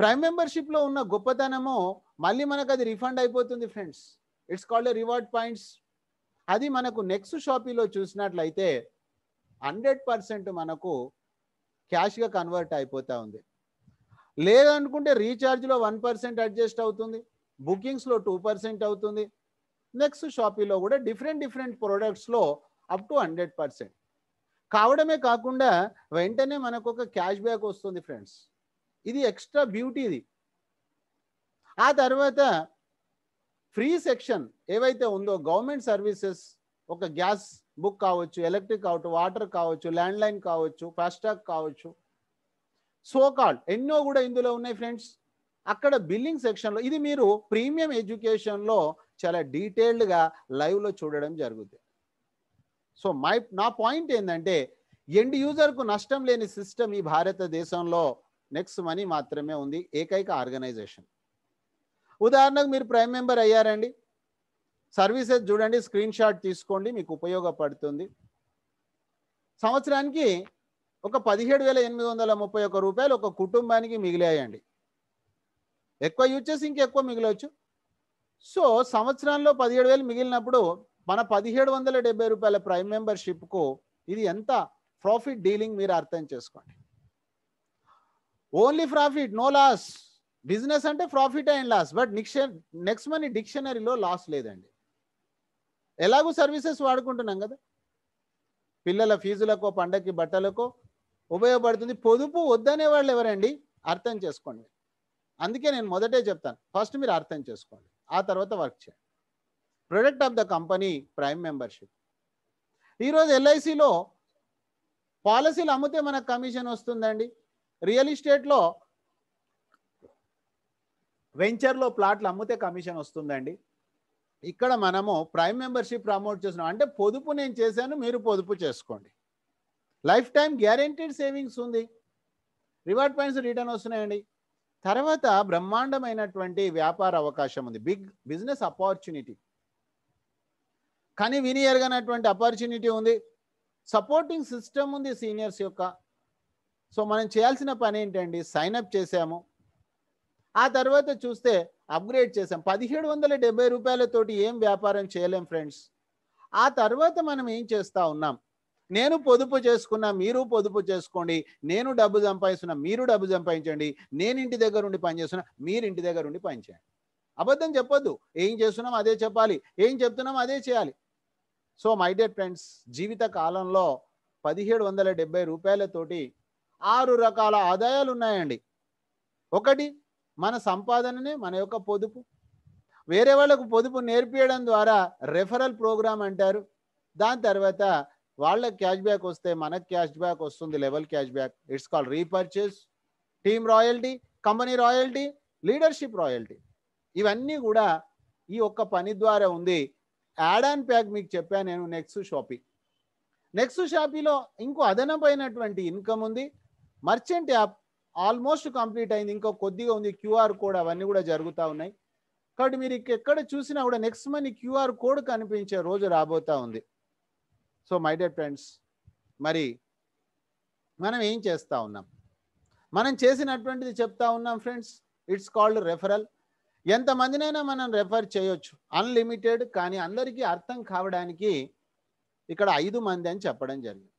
ప్రైమ్ మెంబర్షిప్లో ఉన్న గొప్పతనము మళ్ళీ మనకు అది రిఫండ్ అయిపోతుంది friends. It's called a reward points. అది మనకు నెక్స్ట్ షాపింగ్లో చూసినట్లయితే 100% మనకు క్యాష్గా కన్వర్ట్ అయిపోతూ ఉంది. లేదనుకుంటే రీఛార్జ్లో 1% అడ్జస్ట్ అవుతుంది, బుకింగ్స్లో 2% అవుతుంది. నెక్స్ట్ షాపింగ్లో కూడా డిఫరెంట్ ప్రోడక్ట్స్లో అప్ టు 100% కావడమే కాకుండా వెంటనే మనకు ఒక క్యాష్ బ్యాక్ వస్తుంది ఫ్రెండ్స్. ఇది ఎక్స్ట్రా బ్యూటీ ఇది. ఆ తర్వాత ఫ్రీ సెక్షన్ ఏవైతే ఉందో గవర్నమెంట్ సర్వీసెస్, ఒక గ్యాస్ బుక్ కావచ్చు, ఎలక్ట్రిక్ కావచ్చు, వాటర్ కావచ్చు, ల్యాండ్లైన్ కావచ్చు, ఫాస్టాగ్ కావచ్చు, సోకాల్డ్ ఎన్నో కూడా ఇందులో ఉన్నాయి ఫ్రెండ్స్. అక్కడ బిల్లింగ్ సెక్షన్లో ఇది మీరు ప్రీమియం ఎడ్యుకేషన్లో చాలా డీటెయిల్డ్గా లైవ్లో చూడడం జరుగుతుంది. సో నా పాయింట్ ఏంటంటే, ఎండ్ యూజర్కు నష్టం లేని సిస్టమ్ ఈ భారతదేశంలో నెక్స్ట్ మనీ మాత్రమే ఉంది, ఏకైక ఆర్గనైజేషన్. ఉదాహరణకు మీరు ప్రైమ్ మెంబర్ అయ్యారండి, సర్వీసెస్ చూడండి, స్క్రీన్ షాట్ తీసుకోండి, మీకు ఉపయోగపడుతుంది. సంవత్సరానికి ఒక 17,831 రూపాయలు ఒక కుటుంబానికి మిగిలాయండి. ఎక్కువ యూజ్ చేసి ఇంకెక్కువ మిగిలవచ్చు. సో సంవత్సరంలో 17,000 మిగిలినప్పుడు మన 1,770 రూపాయల ప్రైమ్ మెంబర్షిప్కు ఇది ఎంత ప్రాఫిట్ డీలింగ్ మీరు అర్థం చేసుకోండి. Only profit, no loss. Business అంటే profit and loss, but next money డిక్షనరీలో లాస్ లేదండి. ఎలాగూ సర్వీసెస్ వాడుకుంటున్నాం కదా, పిల్లల ఫీజులకో, పండగకి బట్టలకో ఉపయోగపడుతుంది. పొదుపు వద్దనే వాళ్ళు ఎవరండి? అర్థం చేసుకోండి. అందుకే నేను మొదటే చెప్తాను, ఫస్ట్ మీరు అర్థం చేసుకోండి, ఆ తర్వాత వర్క్ చేయండి. Product of the company prime membership. ఈరోజు ఎల్ఐసిలో పాలసీలు అమ్మితే మనకు కమిషన్ వస్తుందండి. రియల్ ఎస్టేట్లో వెంచర్లో ప్లాట్లు అమ్మితే కమిషన్ వస్తుందండి. ఇక్కడ మనము ప్రైమ్ మెంబర్షిప్ ప్రమోట్ చేస్తున్నాం అంటే పొదుపు నేను చేశాను, మీరు పొదుపు చేసుకోండి. లైఫ్ టైం గ్యారెంటీడ్ సేవింగ్స్ ఉంది, రివార్డ్ పాయింట్స్ రిటర్న్ వస్తున్నాయండి. తర్వాత బ్రహ్మాండమైనటువంటి వ్యాపార అవకాశం ఉంది, బిగ్ బిజినెస్ ఆపర్చునిటీ, కానీ విని ఎరగనటువంటి ఆపర్చునిటీ ఉంది. సపోర్టింగ్ సిస్టమ్ ఉంది సీనియర్స్ యొక్క. సో మనం చేయాల్సిన పని ఏంటండి, సైన్అప్ చేసాము, ఆ తర్వాత చూస్తే అప్గ్రేడ్ చేసాం. 1770 రూపాయలతోటి ఏం వ్యాపారం చేయలేం ఫ్రెండ్స్. ఆ తర్వాత మనం ఏం చేస్తూ ఉన్నాం, నేను పొదుపు చేసుకున్నా, మీరు పొదుపు చేసుకోండి, నేను డబ్బు సంపాదిస్తున్నా, మీరు డబ్బు సంపాదించండి, నేను ఇంటి దగ్గర ఉండి పని చేస్తున్నా, మీరు ఇంటి దగ్గర ఉండి పని చేయండి. అబద్ధం చెప్పొద్దు, ఏం చేస్తున్నాం అదే చెప్పాలి, ఏం చెప్తున్నాం అదే చేయాలి. సో మై డియర్ ఫ్రెండ్స్, జీవిత కాలంలో 1770 రూపాయలతోటి 6 రకాల ఆదాయాలు ఉన్నాయండి. ఒకటి మన సంపాదననే మన యొక్క పొదుపు, వేరే వాళ్ళకు పొదుపు నేర్పించడం ద్వారా రెఫరల్ ప్రోగ్రామ్ అంటారు. దాని తర్వాత వాళ్ళకి క్యాష్ బ్యాక్ వస్తే మనకు క్యాష్ బ్యాక్ వస్తుంది, level cash back. It's called repurchase, team royalty, company royalty, leadership royalty. ఇవన్నీ కూడా ఈ ఒక్క పని ద్వారా ఉంది. యాడ్ అండ్ ప్యాక్ మీకు చెప్పాను నేను, నెక్స్ట్ షాపింగ్. నెక్స్ట్ షాపీలో ఇంకో అదనమైనటువంటి ఇన్కమ్ ఉంది. మర్చెంట్ యాప్ ఆల్మోస్ట్ కంప్లీట్ అయింది, ఇంకో కొద్దిగా ఉంది. క్యూఆర్ కోడ్ అవన్నీ కూడా జరుగుతూ ఉన్నాయి. కాబట్టి మీరు ఎక్కడ చూసినా కూడా నెక్స్ట్ మనీ క్యూఆర్ కోడ్ కనిపించే రోజు రాబోతూ ఉంది. సో మై డియర్ ఫ్రెండ్స్, మరి మనం ఏం చేస్తూ ఉన్నాం, మనం చేసినటువంటిది చెప్తా ఉన్నాం ఫ్రెండ్స్. It's called referral. ఎంతమందినైనా మనం రెఫర్ చేయొచ్చు, అన్లిమిటెడ్. కానీ అందరికీ అర్థం కావడానికి ఇక్కడ 5 మంది అని చెప్పడం జరిగింది,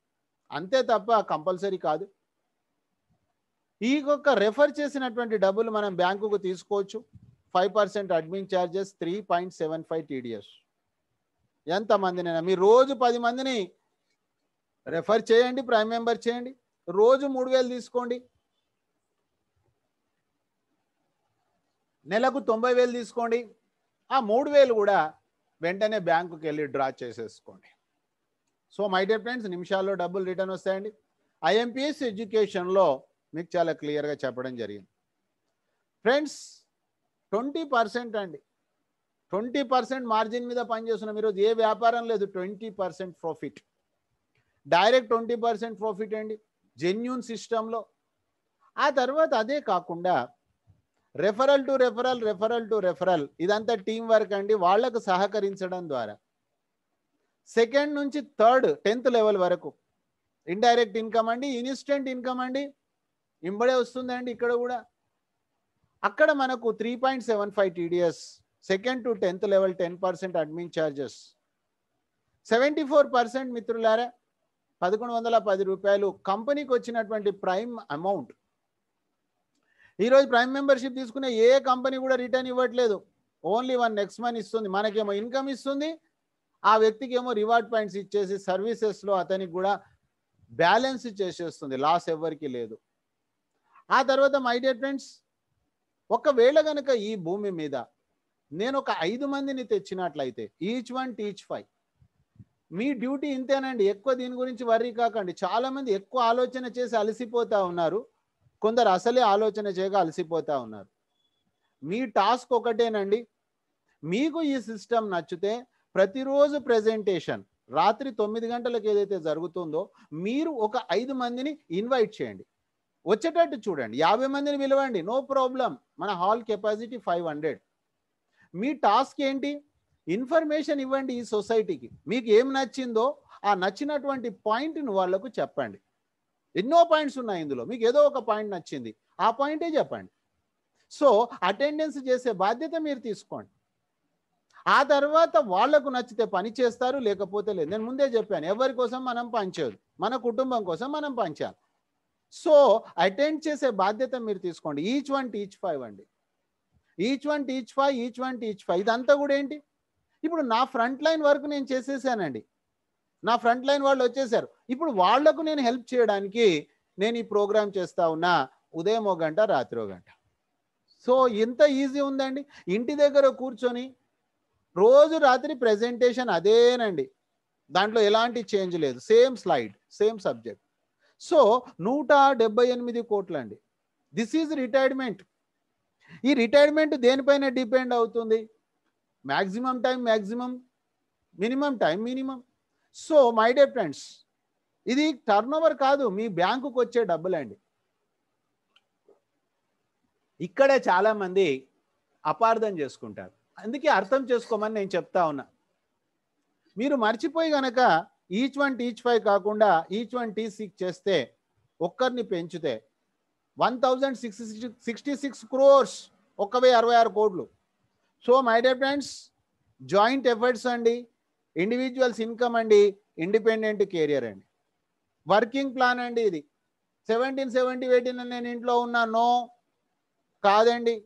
అంతే తప్ప కంపల్సరీ కాదు. ఈ ఒక్క రెఫర్ చేసినటువంటి డబ్బులు మనం బ్యాంకుకు తీసుకోవచ్చు. 5% అడ్మిన్ ఛార్జెస్, 3.75 TDS. ఎంతమందినైనా మీరు రోజు 10 మందిని రెఫర్ చేయండి, ప్రైమ్ మెంబర్ చేయండి, రోజు 3000 తీసుకోండి, నెలకు 90,000 తీసుకోండి. ఆ 3,000 కూడా వెంటనే బ్యాంకుకి వెళ్ళి డ్రా చేసేసుకోండి. సో మై డియర్ ఫ్రెండ్స్, నిమిషాల్లో డబ్బులు రిటర్న్ వస్తాయండి. IMPS ఎడ్యుకేషన్లో మీకు చాలా క్లియర్గా చెప్పడం జరిగింది ఫ్రెండ్స్. 20% అండి, 20% మార్జిన్ మీద పనిచేస్తున్నాం ఈరోజు. ఏ వ్యాపారం లేదు 20% ప్రాఫిట్, డైరెక్ట్ 20% ప్రాఫిట్ అండి, జెన్యూన్ సిస్టంలో. ఆ తర్వాత అదే కాకుండా referral to referral, referral to referral, ఇదంతా టీం వర్క్ అండి. వాళ్లకు సహకరించడం ద్వారా 2nd నుంచి 3rd 10th లెవెల్ వరకు ఇండైరెక్ట్ ఇన్కమ్ అండి, ఇన్స్టెంట్ ఇన్కమ్ అండి, ఇంబడే వస్తుందండి. ఇక్కడ కూడా అక్కడ మనకు 3.75 TDS, 2nd to 10th level 10% admin charges, 74% మిత్రులారా 1110 రూపాయలు కంపెనీకి వచ్చినటువంటి ప్రైమ్ అమౌంట్. ఈరోజు ప్రైమ్ మెంబర్షిప్ తీసుకునే ఏ కంపెనీ కూడా రిటర్న్ ఇవ్వట్లేదు, ఓన్లీ వన్ నెక్స్ట్ మనీ ఇస్తుంది. మనకేమో ఇన్కమ్ ఇస్తుంది, ఆ వ్యక్తికి ఏమో రివార్డ్ పాయింట్స్ ఇచ్చేసి సర్వీసెస్లో అతనికి కూడా బ్యాలెన్స్ చేసేస్తుంది, లాస్ ఎవరికి లేదు. ఆ తర్వాత మై డియర్ ఫ్రెండ్స్, ఒకవేళ కనుక ఈ భూమి మీద నేను ఒక 5 మందిని తెచ్చినట్లయితే, ఈచ్ వన్ టీచ్ 5, మీ డ్యూటీ ఇంతేనండి. ఎక్కువ దీని గురించి వర్రీ కాకండి. చాలామంది ఎక్కువ ఆలోచన చేసి అలసిపోతూ ఉన్నారు, కొందరు అసలే ఆలోచన చేయగా అలసిపోతూ ఉన్నారు. మీ టాస్క్ ఒకటేనండి, మీకు ఈ సిస్టమ్ నచ్చితే ప్రతిరోజు ప్రెజెంటేషన్ రాత్రి 9 గంటలకు ఏదైతే జరుగుతుందో మీరు ఒక 5 మందిని ఇన్వైట్ చేయండి, వచ్చేటట్టు చూడండి. 50 మందిని పిలవండి, నో ప్రాబ్లం. మన హాల్ కెపాసిటీ 500. మీ టాస్క్ ఏంటి, ఇన్ఫర్మేషన్ ఇవ్వండి ఈ సొసైటీకి. మీకు ఏం నచ్చిందో ఆ నచ్చినటువంటి పాయింట్ను వాళ్ళకు చెప్పండి. ఎన్నో పాయింట్స్ ఉన్నాయి ఇందులో, మీకు ఏదో ఒక పాయింట్ నచ్చింది, ఆ పాయింటే చెప్పండి. సో అటెండెన్స్ చేసే బాధ్యత మీరు తీసుకోండి. ఆ తర్వాత వాళ్లకు నచ్చితే పని చేస్తారు, లేకపోతే లేదు. నేను ముందే చెప్పాను, ఎవరి కోసం మనం పనిచేయదు, మన కుటుంబం కోసం మనం పనిచేయాలి. సో అటెండ్ చేసే బాధ్యత మీరు తీసుకోండి. ఈచ్ వన్ టీచ్ 5 అండి, each one teach 5, each one teach 5. ఇదంతా కూడా ఏంటి, ఇప్పుడు నా ఫ్రంట్ లైన్ వర్క్ నేను చేసేసానండి, నా ఫ్రంట్ లైన్ వాళ్ళు వచ్చేసారు. ఇప్పుడు వాళ్లకు నేను హెల్ప్ చేయడానికి నేను ఈ ప్రోగ్రామ్ చేస్తా ఉన్నా, ఉదయం 1 గంట, రాత్రి 1 గంట. సో ఎంత ఈజీ ఉందండి. ఇంటి దగ్గర కూర్చొని రోజు రాత్రి ప్రెజెంటేషన్ అదేనండి, దాంట్లో ఎలాంటి చేంజ్ లేదు, same slide, same subject. So 178 కోట్లు అండి. This is retirement. ఈ రిటైర్మెంట్ దేనిపైన డిపెండ్ అవుతుంది, maximum time maximum, minimum time minimum. So my dear friends, ఇది టర్న్ ఓవర్ కాదు, మీ బ్యాంకుకు వచ్చే డబ్బులండి. ఇక్కడే చాలామంది అపార్థం చేసుకుంటారు. అందుకే అర్థం చేసుకోమని నేను చెప్తా ఉన్నా. మీరు మర్చిపోయి గనక ఈచ్ 1 టీచ్ 5 కాకుండా ఈచ్ 1 టీచ్ 6 చేస్తే, ఒక్కరిని పెంచితే 1066 crores, 1066 కోట్లు. So my dear friends, joint efforts అండి, ఇండివిజువల్స్ ఇన్కమ్ అండి, ఇండిపెండెంట్ కెరియర్ అండి, వర్కింగ్ ప్లాన్ అండి. ఇది 1770 నేను ఇంట్లో ఉన్నానో కాదండి,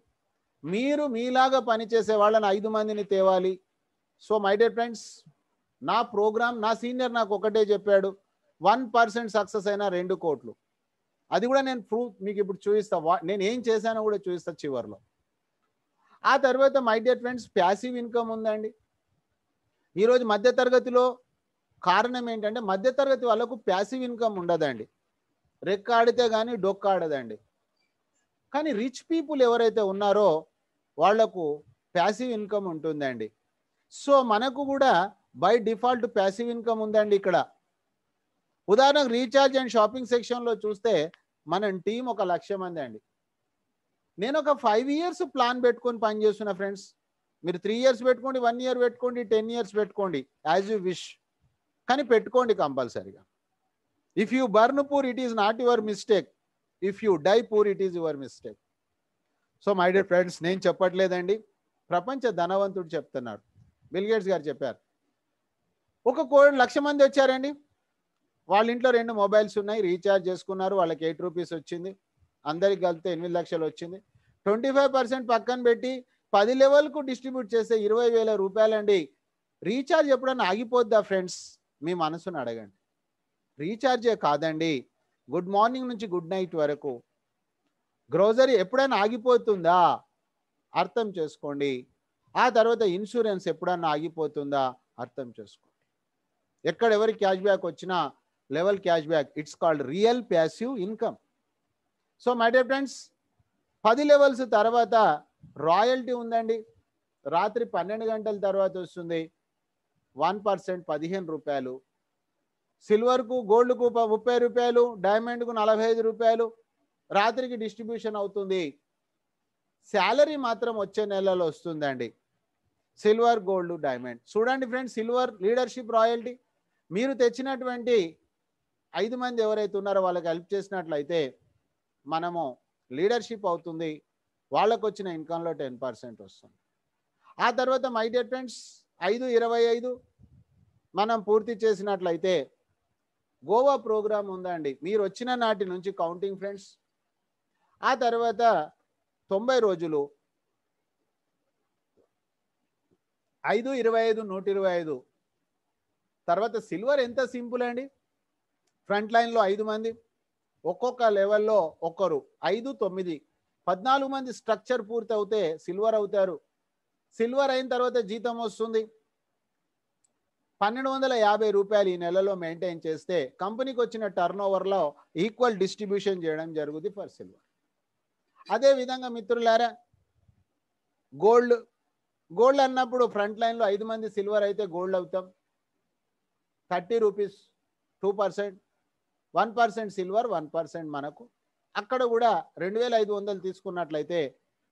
మీరు మీలాగా పనిచేసే వాళ్ళని 5 మందిని తేవాలి. సో మై డియర్ ఫ్రెండ్స్, నా ప్రోగ్రామ్, నా సీనియర్ నాకు ఒకటే చెప్పాడు, 1% సక్సెస్ అయినా 2 కోట్లు. అది కూడా నేను ప్రూఫ్ మీకు ఇప్పుడు చూపిస్తా, నేను ఏం చేశానో కూడా చూపిస్తా చివరిలో. ఆ తర్వాత my dear friends, passive income ఉందండి. ఈరోజు మధ్యతరగతిలో కారణం ఏంటంటే, మధ్యతరగతి వాళ్ళకు ప్యాసివ్ ఇన్కమ్ ఉండదండి, రెక్కాడితే కానీ డొక్కాడదండి. కానీ రిచ్ పీపుల్ ఎవరైతే ఉన్నారో వాళ్లకు ప్యాసివ్ ఇన్కమ్ ఉంటుందండి. సో మనకు కూడా బై డిఫాల్ట్ ప్యాసివ్ ఇన్కమ్ ఉందండి ఇక్కడ. ఉదాహరణకు రీఛార్జ్ అండ్ షాపింగ్ సెక్షన్లో చూస్తే మన టీం 1,00,000 మంది అండి. నేను ఒక 5 years ప్లాన్ పెట్టుకొని పనిచేస్తున్నా ఫ్రెండ్స్. మీరు 3 years పెట్టుకోండి, 1 year పెట్టుకోండి, 10 years పెట్టుకోండి, యాజ్ యూ విష్. కానీ పెట్టుకోండి కంపల్సరీగా. If you born poor, it is not your mistake. If you die poor, it is your mistake. So my dear friends, నేను చెప్పట్లేదండి, ప్రపంచ ధనవంతుడు చెప్తున్నాడు. బిల్ గేట్స్ గారు చెప్పారు. 1,00,000 మంది వచ్చారండి, వాళ్ళ ఇంట్లో 2 మొబైల్స్ ఉన్నాయి, రీఛార్జ్ చేసుకున్నారు, వాళ్ళకి 8 రూపీస్ వచ్చింది, అందరికి కలిపితే 8 లక్షలు వచ్చింది. 25% పక్కన పెట్టి 10 లెవెల్కు డిస్ట్రిబ్యూట్ చేస్తే 20,000 రూపాయలండి. రీఛార్జ్ ఎప్పుడన్నా ఆగిపోద్దా ఫ్రెండ్స్? మీ మనసును అడగండి. రీఛార్జే కాదండి, గుడ్ మార్నింగ్ నుంచి గుడ్ నైట్ వరకు గ్రోసరీ ఎప్పుడైనా ఆగిపోతుందా? అర్థం చేసుకోండి. ఆ తర్వాత ఇన్సూరెన్స్ ఎప్పుడన్నా ఆగిపోతుందా? అర్థం చేసుకోండి. ఎక్కడ ఎవరి క్యాష్ బ్యాక్ వచ్చినా level cash back, it's called real passive income. So my dear friends, 10 levels తర్వాత రాయల్టీ ఉందండి. రాత్రి 12 గంటల తర్వాత వస్తుంది, 1% 15 రూపాయలు. సిల్వర్కు గోల్డ్కు 30 రూపాయలు, డైమండ్కు 45 రూపాయలు రాత్రికి డిస్ట్రిబ్యూషన్ అవుతుంది. శాలరీ మాత్రం వచ్చే నెలలో వస్తుందండి, సిల్వర్, గోల్డ్, డైమండ్. చూడండి ఫ్రెండ్స్, సిల్వర్ లీడర్షిప్ రాయల్టీ, మీరు తెచ్చినటువంటి 5 మంది ఎవరైతే ఉన్నారో వాళ్ళకి హెల్ప్ చేసినట్లయితే మనము లీడర్షిప్ అవుతుంది, వాళ్ళకు వచ్చిన ఇన్కంలో 10% వస్తుంది. ఆ తర్వాత మై డియర్ ఫ్రెండ్స్, 5-25 మనం పూర్తి చేసినట్లయితే గోవా ప్రోగ్రామ్ ఉందండి, మీరు వచ్చిన నాటి నుంచి కౌంటింగ్ ఫ్రెండ్స్. ఆ తర్వాత 90 రోజులు, 5-25 125. తర్వాత సిల్వర్ ఎంత సింపుల్ అండి, ఫ్రంట్ లైన్లో 5 మంది, ఒక్కొక్క లెవెల్లో ఒక్కరు, 5, 9, 14 మంది స్ట్రక్చర్ పూర్తి అవుతే సిల్వర్ అవుతారు. సిల్వర్ అయిన తర్వాత జీతం వస్తుంది 1,250 రూపాయలు. ఈ నెలలో మెయింటైన్ చేస్తే కంపెనీకి వచ్చిన టర్న్ ఓవర్లో ఈక్వల్ డిస్ట్రిబ్యూషన్ చేయడం జరుగుతుంది ఫర్ సిల్వర్. అదేవిధంగా మిత్రులారా, గోల్డ్ అన్నప్పుడు ఫ్రంట్ లైన్లో 5 మంది సిల్వర్ అయితే గోల్డ్ అవుతాం, 30 రూపీస్ 2%, 1% సిల్వర్, 1% మనకు. అక్కడ కూడా 2,500 తీసుకున్నట్లయితే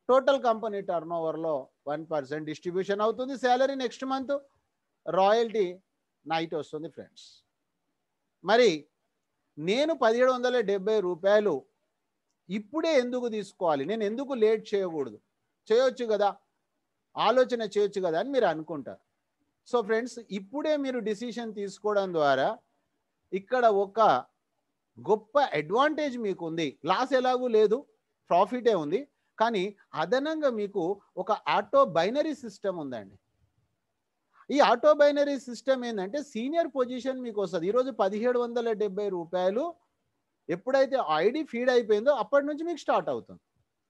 టోటల్ కంపెనీ టర్న్ ఓవర్లో 1% డిస్ట్రిబ్యూషన్ అవుతుంది. Salary next month, royalty night వస్తుంది ఫ్రెండ్స్. మరి నేను 1,770 రూపాయలు ఇప్పుడే ఎందుకు తీసుకోవాలి, నేను ఎందుకు లేట్ చేయకూడదు? చేయొచ్చు కదా, ఆలోచన చేయొచ్చు కదా అని మీరు అనుకుంటారు. సో ఫ్రెండ్స్, ఇప్పుడే మీరు డిసిషన్ తీసుకోవడం ద్వారా ఇక్కడ ఒక గొప్ప అడ్వాంటేజ్ మీకు ఉంది. లాస్ ఎలాగూ లేదు, ప్రాఫిటే ఉంది. కానీ అదనంగా మీకు ఒక ఆటో బైనరీ సిస్టమ్ ఉందండి. ఈ ఆటో బైనరీ సిస్టమ్ ఏంటంటే సీనియర్ పొజిషన్ మీకు వస్తుంది. ఈరోజు 1,770 రూపాయలు ఎప్పుడైతే ఐడి ఫీడ్ అయిపోయిందో అప్పటి నుంచి మీకు స్టార్ట్ అవుతుంది.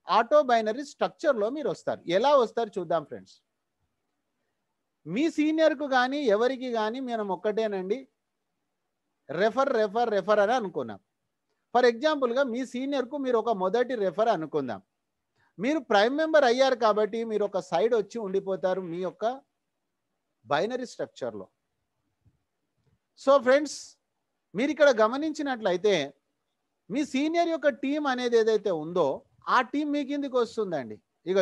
ఆటో బైనరీ స్ట్రక్చర్లో మీరు వస్తారు. ఎలా వస్తారు చూద్దాం ఫ్రెండ్స్. మీ సీనియర్కు కానీ ఎవరికి కానీ మనం ఒక్కటేనండి, రెఫర్ అని అనుకున్నాం. ఫర్ ఎగ్జాంపుల్గా మీ సీనియర్కు మీరు ఒక మొదటి రెఫర్ అనుకుందాం. మీరు ప్రైమ్ మెంబర్ అయ్యారు కాబట్టి మీరు ఒక సైడ్ వచ్చి ఉండిపోతారు మీ యొక్క బైనరీ స్ట్రక్చర్లో. సో ఫ్రెండ్స్, మీరు ఇక్కడ గమనించినట్లయితే మీ సీనియర్ యొక్క టీం అనేది ఏదైతే ఉందో ఆ టీం మీ కిందికి వస్తుందండి. ఇక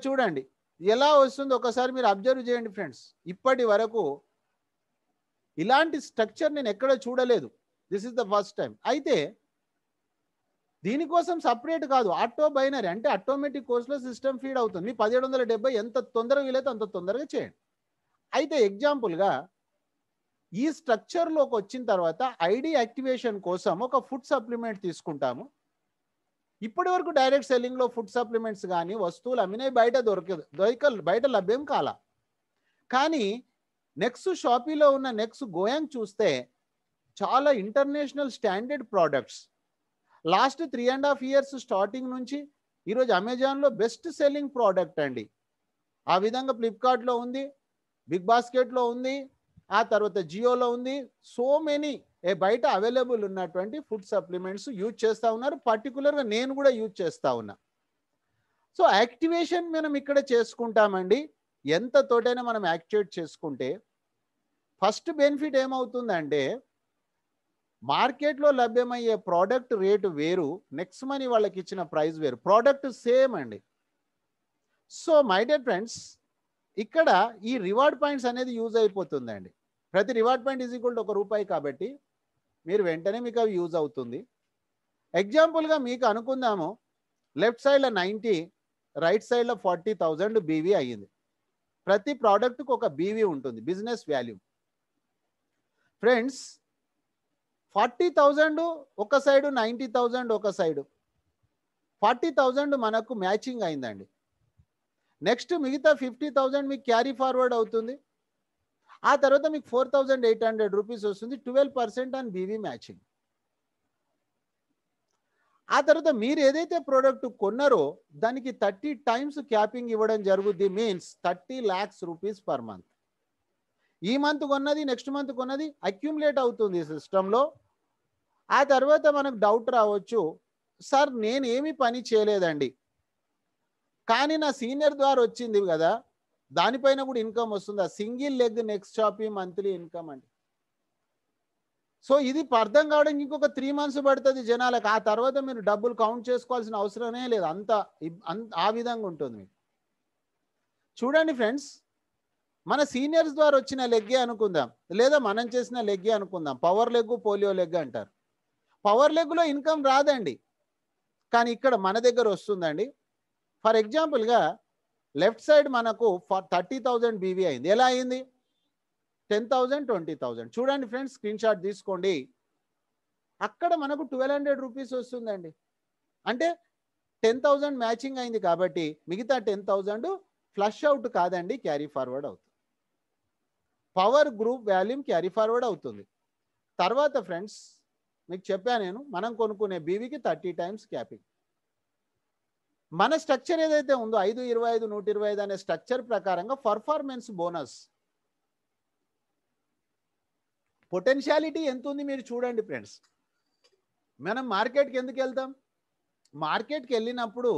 చూడండి ఎలా వస్తుందో ఒకసారి మీరు అబ్జర్వ్ చేయండి ఫ్రెండ్స్. ఇప్పటి వరకు ఇలాంటి స్ట్రక్చర్ నేను ఎక్కడ చూడలేదు. This is the first time. అయితే దీనికోసం సపరేట్ కాదు, ఆటో బైనరీ అంటే ఆటోమేటిక్ కోర్సులో సిస్టమ్ ఫీడ్ అవుతుంది. మీ 1770 ఎంత తొందరగా వీలైతే అంత తొందరగా చేయండి. అయితే ఎగ్జాంపుల్గా ఈ స్ట్రక్చర్లోకి వచ్చిన తర్వాత ఐడి యాక్టివేషన్ కోసం ఒక ఫుడ్ సప్లిమెంట్ తీసుకుంటాము. ఇప్పటి వరకు డైరెక్ట్ సెల్లింగ్లో ఫుడ్ సప్లిమెంట్స్ కానీ వస్తువులు అమ్మినవి బయట లభ్యం కాల. కానీ నెక్స్ట్ షాపీలో ఉన్న నెక్స్ట్ గోయాంగ్ చూస్తే చాలా international standard products last 3.5 years starting నుంచి ఈరోజు అమెజాన్లో బెస్ట్ సెల్లింగ్ ప్రోడక్ట్ అండి. ఆ విధంగా ఫ్లిప్కార్ట్లో ఉంది, బిగ్ బాస్కెట్లో ఉంది, ఆ తర్వాత జియోలో ఉంది. సో మెనీ బయట అవైలబుల్ ఉన్నటువంటి ఫుడ్ సప్లిమెంట్స్ యూజ్ చేస్తూ ఉన్నారు. పర్టికులర్గా నేను కూడా యూజ్ చేస్తూ ఉన్నా. సో యాక్టివేషన్ మనం ఇక్కడ చేసుకుంటామండి. ఎంత తోటైనా మనం యాక్టివేట్ చేసుకుంటే ఫస్ట్ బెనిఫిట్ ఏమవుతుందంటే మార్కెట్లో లభ్యమయ్యే ప్రోడక్ట్ రేటు వేరు, నెక్స్ట్ మనీ వాళ్ళకి ఇచ్చిన ప్రైస్ వేరు, ప్రోడక్ట్ సేమ్ అండి. సో మై డియర్ ఫ్రెండ్స్, ఇక్కడ ఈ రివార్డ్ పాయింట్స్ అనేది యూజ్ అయిపోతుందండి. ప్రతి reward point is equal to ₹1 కాబట్టి మీరు వెంటనే మీకు అవి యూజ్ అవుతుంది. ఎగ్జాంపుల్గా మీకు అనుకుందాము, లెఫ్ట్ సైడ్లో 90, రైట్ సైడ్లో 40,000 బీవీ అయ్యింది. ప్రతి ప్రోడక్ట్కి ఒక బీవీ ఉంటుంది, బిజినెస్ వాల్యూ. ఫ్రెండ్స్ 40,000 ఒక సైడు, 90,000 ఒక సైడు, 40,000 మనకు మ్యాచింగ్ అయిందండి. నెక్స్ట్ మిగతా 50,000 మీకు క్యారీ ఫార్వర్డ్ అవుతుంది. ఆ తర్వాత మీకు ₹4,800 వస్తుంది, 12% ఆన్ బీవీ మ్యాచింగ్. ఆ తర్వాత మీరు ఏదైతే ప్రోడక్ట్ కొన్నారో దానికి 30 times క్యాపింగ్ ఇవ్వడం జరుగుద్ది. Means 30 lakhs rupees per month. ఈ మంత్ కొన్నది నెక్స్ట్ మంత్ కొన్నది అక్యుములేట్ అవుతుంది సిస్టంలో. ఆ తర్వాత మనకు డౌట్ రావచ్చు, సార్ నేను ఏమి పని చేయలేదండి కానీ నా సీనియర్ ద్వారా వచ్చింది కదా, దానిపైన కూడా ఇన్కమ్ వస్తుందా? Single leg next shoppy monthly income అండి. సో ఇది అర్థం కావడానికి ఇంకొక 3 months పడుతుంది జనాలకు. ఆ తర్వాత మీరు డబ్బులు కౌంట్ చేసుకోవాల్సిన అవసరమే లేదు, అంత ఆ విధంగా ఉంటుంది. చూడండి ఫ్రెండ్స్, మన సీనియర్స్ ద్వారా వచ్చిన లెగ్గే అనుకుందాం, లేదా మనం చేసిన లెగ్గే అనుకుందాం. పవర్ లెగ్, పోలియో లెగ్ అంటారు. పవర్ లెగ్లో ఇన్కమ్ రాదండి, కానీ ఇక్కడ మన దగ్గర వస్తుందండి. ఫర్ ఎగ్జాంపుల్గా లెఫ్ట్ సైడ్ మనకు 30,000 బీవీ అయింది. ఎలా అయింది? 10,000, 20,000. చూడండి ఫ్రెండ్స్, స్క్రీన్ షాట్ తీసుకోండి. అక్కడ మనకు ₹1,200 వస్తుందండి. అంటే 10,000 మ్యాచింగ్ అయింది కాబట్టి మిగతా 10,000 ఫ్లష్ అవుట్ కాదండి, క్యారీ ఫార్వర్డ్ అవుతుంది. Power group volume carry forward అవుతుంది. తర్వాత ఫ్రెండ్స్ మీకు చెప్పాను నేను, మనం కొనుక్కునే బీవీకి 30 times క్యాపింగ్. మన స్ట్రక్చర్ ఏదైతే ఉందో 5, 25, 125 అనే స్ట్రక్చర్ ప్రకారంగా పర్ఫార్మెన్స్ బోనస్ పొటెన్షియాలిటీ ఎంత ఉంది మీరు చూడండి ఫ్రెండ్స్. మనం మార్కెట్కి ఎందుకు వెళ్తాం? మార్కెట్కి వెళ్ళినప్పుడు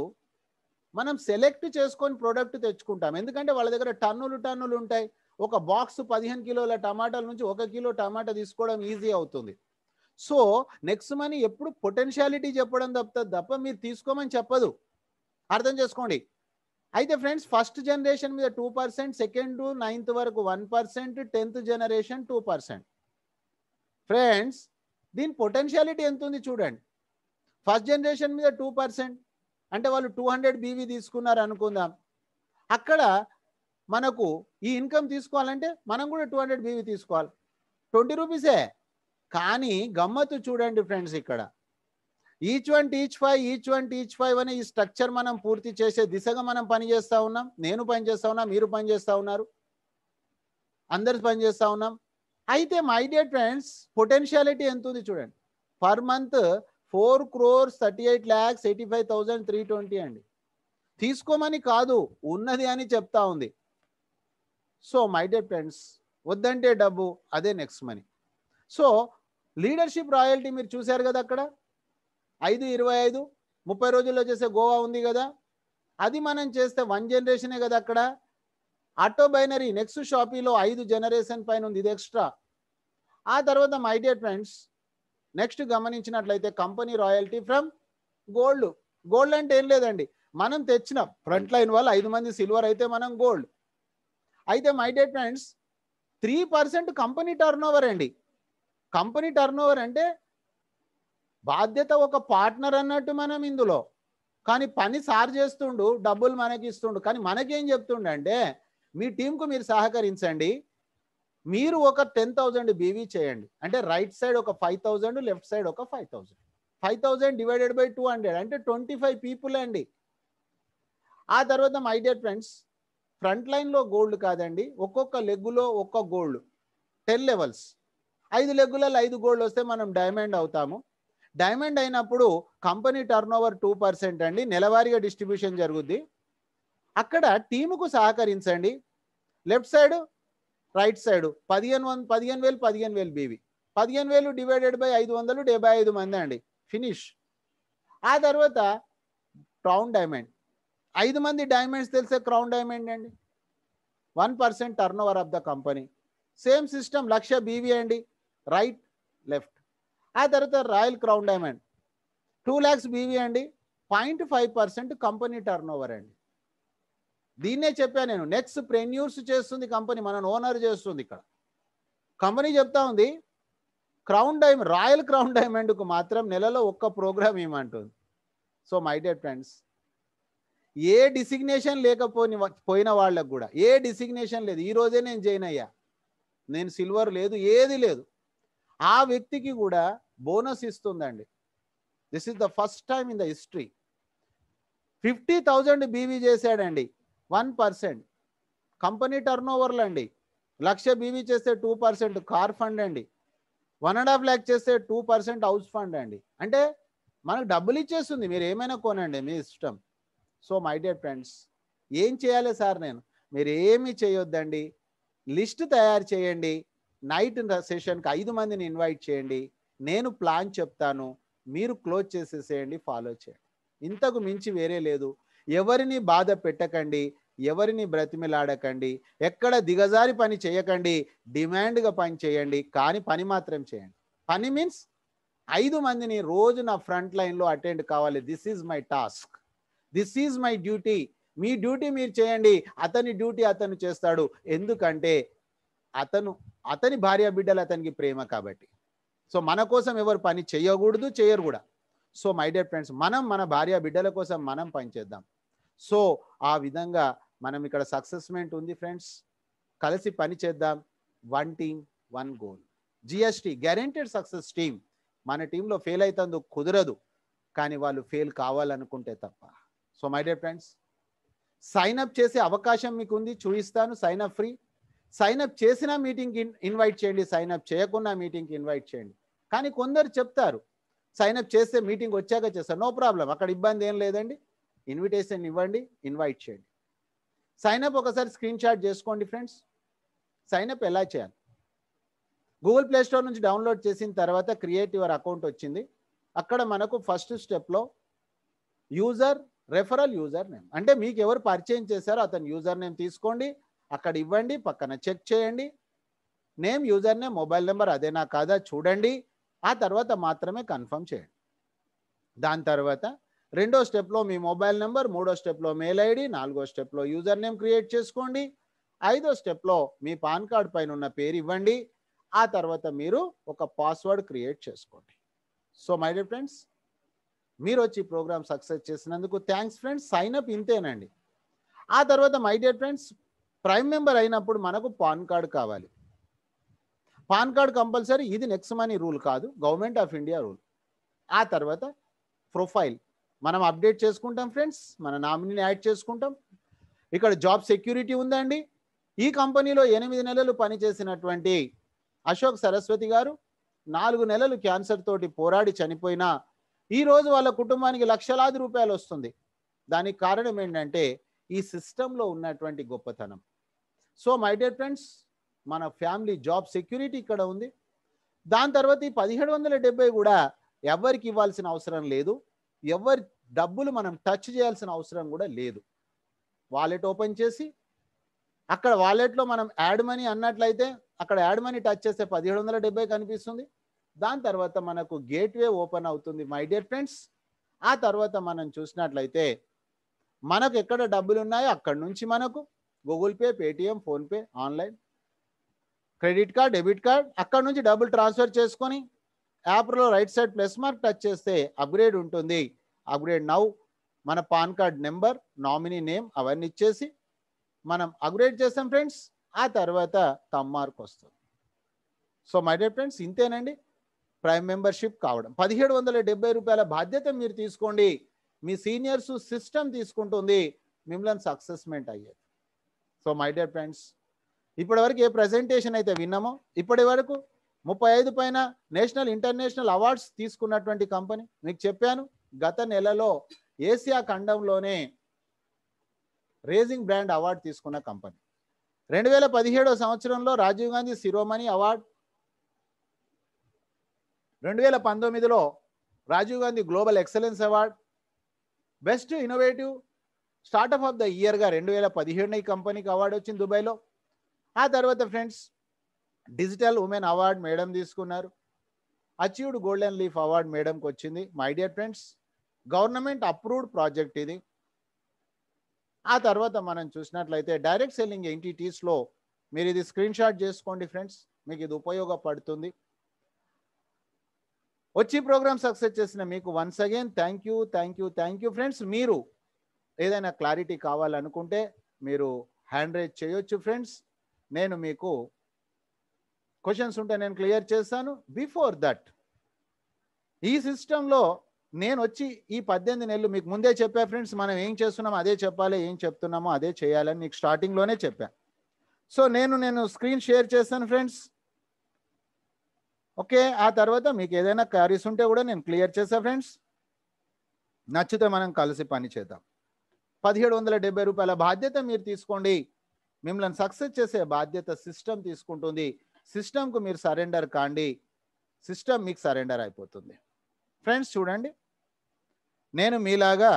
మనం సెలెక్ట్ చేసుకొని ప్రోడక్ట్ తెచ్చుకుంటాం. ఎందుకంటే వాళ్ళ దగ్గర టన్నులు ఉంటాయి. ఒక బాక్స్ 15 కిలోల టమాటాల నుంచి 1 కిలో టమాటా తీసుకోవడం ఈజీ అవుతుంది. సో నెక్స్ట్ మనీ ఎప్పుడు పొటెన్షియాలిటీ చెప్పడం తప్ప మీరు తీసుకోమని చెప్పదు, అర్థం చేసుకోండి. అయితే ఫ్రెండ్స్, ఫస్ట్ జనరేషన్ మీద 2%, సెకండ్ 9th వరకు 1%, 10th generation 2%. ఫ్రెండ్స్ దీని పొటెన్షియాలిటీ ఎంత ఉంది చూడండి. ఫస్ట్ జనరేషన్ మీద 2% అంటే వాళ్ళు 200 బీవీ తీసుకున్నారు అనుకుందాం. అక్కడ మనకు ఈ ఇన్కమ్ తీసుకోవాలంటే మనం కూడా 200 బీవీ తీసుకోవాలి, ₹20. కానీ గమ్మత్తు చూడండి ఫ్రెండ్స్, ఇక్కడ ఈచ్ వన్ టీచ్ 5 అనే ఈ స్ట్రక్చర్ మనం పూర్తి చేసే దిశగా మనం పనిచేస్తూ ఉన్నాం. నేను పనిచేస్తూ ఉన్నా, మీరు పనిచేస్తూ ఉన్నారు, అందరు పనిచేస్తూ ఉన్నాం. అయితే మై డియర్ ఫ్రెండ్స్, పొటెన్షియాలిటీ ఎంత ఉంది చూడండి. పర్ మంత్ 4,38,85,320 అండి. తీసుకోమని కాదు, ఉన్నది అని చెప్తా ఉంది. సో మై డియర్ ఫ్రెండ్స్, వద్దంటే డబ్బు, అదే next money. So leadership royalty మీరు చూశారు కదా, అక్కడ 5, 25 30 రోజుల్లో చేసే గోవా ఉంది కదా, అది మనం చేస్తే 1 జనరేషనే కదా అక్కడ. ఆటో బైనరీ నెక్స్ట్ షాపీలో 5 జనరేషన్ పైన ఉంది, ఇది ఎక్స్ట్రా. ఆ తర్వాత మై డియర్ ఫ్రెండ్స్ నెక్స్ట్ గమనించినట్లయితే company royalty from gold. Gold అంటే ఏం లేదండి, మనం తెచ్చిన ఫ్రంట్ లైన్ వాళ్ళు 5 మంది సిల్వర్ అయితే మనం గోల్డ్. అయితే my dear friends 3% company turn over అండి. కంపెనీ టర్న్ ఓవర్ అంటే బాధ్యత ఒక పార్ట్నర్ అన్నట్టు మనం ఇందులో, కానీ పని సార్ చేస్తుండు, డబ్బులు మనకి ఇస్తుండు. కానీ మనకేం చెప్తుండే అంటే మీ టీంకు మీరు సహకరించండి, మీరు ఒక 10,000 బీవీ చేయండి, అంటే రైట్ సైడ్ ఒక 5,000, లెఫ్ట్ సైడ్ ఒక 5,000. 5,000 డివైడెడ్ బై 200 అంటే 25 పీపుల్ అండి. ఆ తర్వాత మై డియర్ ఫ్రెండ్స్ ఫ్రంట్ లైన్లో గోల్డ్ కాదండి, ఒక్కొక్క లెగ్గులో ఒక్క గోల్డ్, 10 లెవెల్స్. 5 లెగ్గులలో 5 గోల్డ్ వస్తే మనం డైమండ్ అవుతాము. డైమండ్ అయినప్పుడు కంపెనీ టర్న్ ఓవర్ 2% అండి, నెలవారీగా డిస్ట్రిబ్యూషన్ జరుగుద్ది. అక్కడ టీముకు సహకరించండి, left side right side 15,000 BV, 15,000 divided by 500, 75 మంది అండి, ఫినిష్. ఆ తర్వాత క్రౌన్ డైమండ్, 5 మంది డైమండ్స్ తెలిసే క్రౌన్ డైమండ్ అండి, 1% turnover of the company. Same system 1,00,000 BV అండి, రైట్ లెఫ్ట్. ఆ తర్వాత royal crown diamond 2 lakhs BV అండి, 0.5% కంపెనీ టర్న్ ఓవర్ అండి. దీన్నే చెప్పా నేను, నెక్స్ట్ ప్రెన్యూర్స్ చేస్తుంది కంపెనీ, మన ఓనర్ చేస్తుంది. ఇక్కడ కంపెనీ చెప్తా ఉంది క్రౌన్ డైమండ్, రాయల్ క్రౌన్ డైమండ్కు మాత్రం నెలలో ఒక్క ప్రోగ్రామ్ ఇవ్వమంటుంది. సో మై డియర్ ఫ్రెండ్స్ ఏ డిసిగ్నేషన్ పోయిన వాళ్ళకు కూడా ఏ డిసిగ్నేషన్ లేదు, ఈ రోజే నేను జాయిన్ అయ్యా, నేను సిల్వర్ లేదు, ఏది లేదు, ఆ వ్యక్తికి కూడా బోనస్ ఇస్తుందండి. This is the first time in the history. 50,000 BV చేశాడండి, 1% కంపెనీ టర్న్ ఓవర్లు అండి. 1,00,000 బీవీ చేస్తే 2% కార్ ఫండ్ అండి, 1.5 lakh చేస్తే 2% హౌస్ ఫండ్ అండి. అంటే మనకు డబ్బులు ఇచ్చేస్తుంది, మీరు ఏమైనా కొనండి, మీ ఇష్టం. సో మై డియర్ ఫ్రెండ్స్ ఏం చేయాలి సార్ నేను, మీరు ఏమీ చేయొద్దండి, లిస్ట్ తయారు చేయండి, నైట్ సెషన్కి 5 మందిని ఇన్వైట్ చేయండి, నేను ప్లాన్ చెప్తాను, మీరు క్లోజ్ చేసేసేయండి, ఫాలో చేయండి. ఇంతకు మించి వేరే లేదు. ఎవరిని బాధ పెట్టకండి, ఎవరిని బ్రతిమిలాడకండి, ఎక్కడ దిగజారి పని చేయకండి, డిమాండ్గా పని చేయండి, కానీ పని మాత్రం చేయండి. పని మీన్స్ 5 మందిని రోజు నా ఫ్రంట్ లైన్లో అటెండ్ కావాలి. This is my task, this is my duty. Me duty మీరు చేయండి, అతని డ్యూటీ అతను చేస్తాడు. ఎందుకంటే అతని భార్య బిడ్డలు అతనికి ప్రేమ కాబట్టి. సో మన కోసం ఎవరు పని చేయకూడదు, చేయరు కూడా. సో మై డియర్ ఫ్రెండ్స్ మనం మన భార్య బిడ్డల కోసం మనం పనిచేద్దాం. సో ఆ విధంగా మనం ఇక్కడ సక్సెస్మెంట్ ఉంది ఫ్రెండ్స్, కలిసి పని చేద్దాం. 1 team 1 goal, GST guaranteed success team. మన టీంలో ఫెయిల్ అవుతుందో కుదరదు, కానీ వాళ్ళు ఫెయిల్ కావాలనుకుంటే తప్ప. So my dear friends sign-up చేసే అవకాశం మీకు ఉంది, చూపిస్తాను. సైన్అప్ ఫ్రీ, సైన్అప్ చేసిన మీటింగ్కి ఇన్వైట్ చేయండి, సైన్అప్ చేయకుండా మీటింగ్కి ఇన్వైట్ చేయండి. కానీ కొందరు చెప్తారు సైన్అప్ చేస్తే మీటింగ్ వచ్చాక చేస్తారు, నో ప్రాబ్లం, అక్కడ ఇబ్బంది ఏం లేదండి. ఇన్విటేషన్ ఇవ్వండి, ఇన్వైట్ చేయండి. సైన్అప్ ఒకసారి స్క్రీన్ షాట్ చేసుకోండి ఫ్రెండ్స్. సైన్అప్ ఎలా చేయాలి, గూగుల్ ప్లే స్టోర్ నుంచి డౌన్లోడ్ చేసిన తర్వాత క్రియేట్ యువర్ అకౌంట్ వచ్చింది. అక్కడ మనకు ఫస్ట్ స్టెప్లో యూజర్ రెఫరల్ యూజర్ నేమ్, అంటే మీకు ఎవరు పరిచయం చేశారో అతని యూజర్ నేమ్ తీసుకోండి, అక్కడ ఇవ్వండి, పక్కన చెక్ చేయండి, name user name mobile number అదేనా కాదా చూడండి, ఆ తర్వాత మాత్రమే కన్ఫర్మ్ చేయండి. దాని తర్వాత రెండో స్టెప్లో మీ మొబైల్ నెంబర్, మూడో స్టెప్లో మెయిల్ ఐడి, నాలుగో స్టెప్లో యూజర్ నేమ్ క్రియేట్ చేసుకోండి, ఐదో స్టెప్లో మీ పాన్ కార్డ్ పైన ఉన్న పేరు ఇవ్వండి, ఆ తర్వాత మీరు ఒక పాస్వర్డ్ క్రియేట్ చేసుకోండి. సో మై డియర్ ఫ్రెండ్స్ మీరు వచ్చి ప్రోగ్రామ్ సక్సెస్ చేసినందుకు థ్యాంక్స్ ఫ్రెండ్స్. సైన్అప్ ఇంతేనండి. ఆ తర్వాత my dear friends prime member అయినప్పుడు మనకు పాన్ కార్డ్ కావాలి. పాన్ కార్డ్ కంపల్సరీ, ఇది నెక్స్ట్ మనీ రూల్ కాదు, గవర్నమెంట్ ఆఫ్ ఇండియా రూల్. ఆ తర్వాత ప్రొఫైల్ మనం అప్డేట్ చేసుకుంటాం ఫ్రెండ్స్, మన నామినీని యాడ్ చేసుకుంటాం. ఇక్కడ జాబ్ సెక్యూరిటీ ఉందండి. ఈ కంపెనీలో 8 నెలలు పనిచేసినటువంటి అశోక్ సరస్వతి గారు 4 నెలలు క్యాన్సర్ తోటి పోరాడి చనిపోయినా ఈరోజు వాళ్ళ కుటుంబానికి లక్షలాది రూపాయలు వస్తుంది. దానికి కారణం ఏంటంటే ఈ సిస్టంలో ఉన్నటువంటి గొప్పతనం. సో మై డియర్ ఫ్రెండ్స్ మన ఫ్యామిలీ జాబ్ సెక్యూరిటీ ఇక్కడ ఉంది. దాని తర్వాత ఈ 1770 కూడా ఎవరికి ఇవ్వాల్సిన అవసరం లేదు. ఎవరి డబ్బులు మనం టచ్ చేయాల్సిన అవసరం కూడా లేదు. వాలెట్ ఓపెన్ చేసి అక్కడ వాలెట్లో మనం యాడ్ మనీ అన్నట్లయితే అక్కడ యాడ్ మనీ టచ్ చేస్తే 1770 కనిపిస్తుంది. దాని తర్వాత మనకు గేట్వే ఓపెన్ అవుతుంది మై డియర్ ఫ్రెండ్స్. ఆ తర్వాత మనం చూసినట్లయితే మనకు ఎక్కడ డబ్బులు ఉన్నాయో అక్కడ నుంచి మనకు Google pay, Paytm, PhonePe, online, credit card, debit card అక్కడ నుంచి డబ్బులు ట్రాన్స్ఫర్ చేసుకొని యాప్లో right side plus mark touch చేస్తే అప్గ్రేడ్ ఉంటుంది. అప్గ్రేడ్ నౌ మన pan card number, nominee name అవన్నీ ఇచ్చేసి మనం అప్గ్రేడ్ చేస్తాం ఫ్రెండ్స్. ఆ తర్వాత థంబ్ మార్క్ వస్తుంది. సో మై డియర్ ఫ్రెండ్స్, ఇంతేనండి ప్రైమ్ మెంబర్షిప్ కావడం. 1770 రూపాయల బాధ్యత మీరు తీసుకోండి. మీ సీనియర్స్ సిస్టమ్ తీసుకుంటుంది, మిమ్మల్ని సక్సెస్మెంట్ అయ్యేది. సో మై డియర్ ఫ్రెండ్స్, ఇప్పటివరకు ఏ ప్రజెంటేషన్ అయితే విన్నామో ఇప్పటి వరకు 35 పైన నేషనల్ ఇంటర్నేషనల్ అవార్డ్స్ తీసుకున్నటువంటి కంపెనీ మీకు చెప్పాను. గత నెలలో ఏసియా ఖండంలోనే రేజింగ్ బ్రాండ్ అవార్డు తీసుకున్న కంపెనీ. 2017 సంవత్సరంలో రాజీవ్ గాంధీ శిరోమణి అవార్డు, 2019లో Rajiv Gandhi global excellence award, best innovative startup of the ఇయర్గా 2017 ఈ కంపెనీకి అవార్డు వచ్చింది దుబాయ్లో. ఆ తర్వాత friends digital women award madam తీసుకున్నారు. అచీవ్డ్ గోల్డెన్ లీఫ్ అవార్డ్ మేడంకి వచ్చింది. My dear friends, government approved project ఇది. ఆ తర్వాత మనం చూసినట్లయితే డైరెక్ట్ సెల్లింగ్ ఎంటిటీస్లో మీరు ఇది స్క్రీన్ షాట్ చేసుకోండి ఫ్రెండ్స్, మీకు ఇది ఉపయోగపడుతుంది. వచ్చి ప్రోగ్రామ్ సక్సెస్ చేసిన మీకు once again thank you friends. మీరు ఏదైనా క్లారిటీ కావాలనుకుంటే మీరు హ్యాండ్ రైజ్ చేయొచ్చు ఫ్రెండ్స్. నేను మీకు క్వశ్చన్స్ ఉంటే నేను క్లియర్ చేస్తాను. బిఫోర్ దట్ ఈ సిస్టంలో నేను వచ్చి ఈ 18 నెలలు మీకు ముందే చెప్పా ఫ్రెండ్స్, మనం ఏం చేస్తున్నామో అదే చెప్పాలి, ఏం చెప్తున్నామో అదే చేయాలని మీకు స్టార్టింగ్లోనే చెప్పా. సో నేను స్క్రీన్ షేర్ చేస్తాను ఫ్రెండ్స్. ఓకే, ఆ తర్వాత మీకు ఏదైనా క్వారీస్ ఉంటే కూడా నేను క్లియర్ చేస్తా ఫ్రెండ్స్. నచ్చితే మనం కలిసి పని చేద్దాం. 1770 రూపాయల బాధ్యత మీరు తీసుకోండి, మిమ్మల్ని సక్సెస్ చేసే బాధ్యత సిస్టమ్ తీసుకుంటుంది. సిస్టమ్కు మీరు సరెండర్ కాండి, సిస్టమ్ మీకు సరెండర్ అయిపోతుంది. ఫ్రెండ్స్ చూడండి, నేను మీలాగా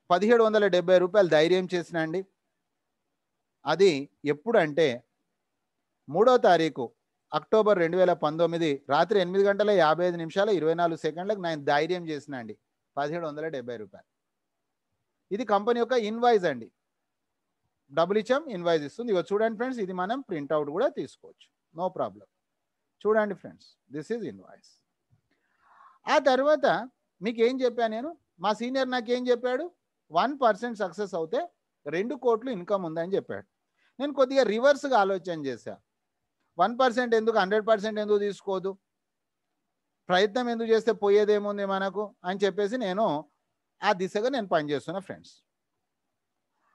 1770 రూపాయలు ధైర్యం చేసిన అండి. అది ఎప్పుడంటే 3వ తారీఖు అక్టోబర్ 2019 రాత్రి 8:55:24 నేను ధైర్యం చేసిన అండి 1770 రూపాయలు. ఇది కంపెనీ యొక్క ఇన్వాయిస్ అండి. డబ్బులు ఇచ్చాం, ఇన్వాయిస్ ఇస్తుంది. ఇక చూడండి ఫ్రెండ్స్, ఇది మనం ప్రింట్అవుట్ కూడా తీసుకోవచ్చు, నో ప్రాబ్లం. చూడండి ఫ్రెండ్స్, దిస్ ఈజ్ ఇన్వాయిస్. ఆ తర్వాత మీకు ఏం చెప్పాను నేను, మా సీనియర్ నాకు ఏం చెప్పాడు, 1% సక్సెస్ అవుతే 2 కోట్లు ఇన్కమ్ ఉందని చెప్పాడు. నేను కొద్దిగా రివర్స్గా ఆలోచన చేశా. 1% ఎందుకు, 100% ఎందుకు తీసుకోదు, ప్రయత్నం ఎందుకు చేస్తే పోయేదేముంది మనకు అని చెప్పేసి నేను ఆ దిశగా నేను పనిచేస్తున్నా ఫ్రెండ్స్.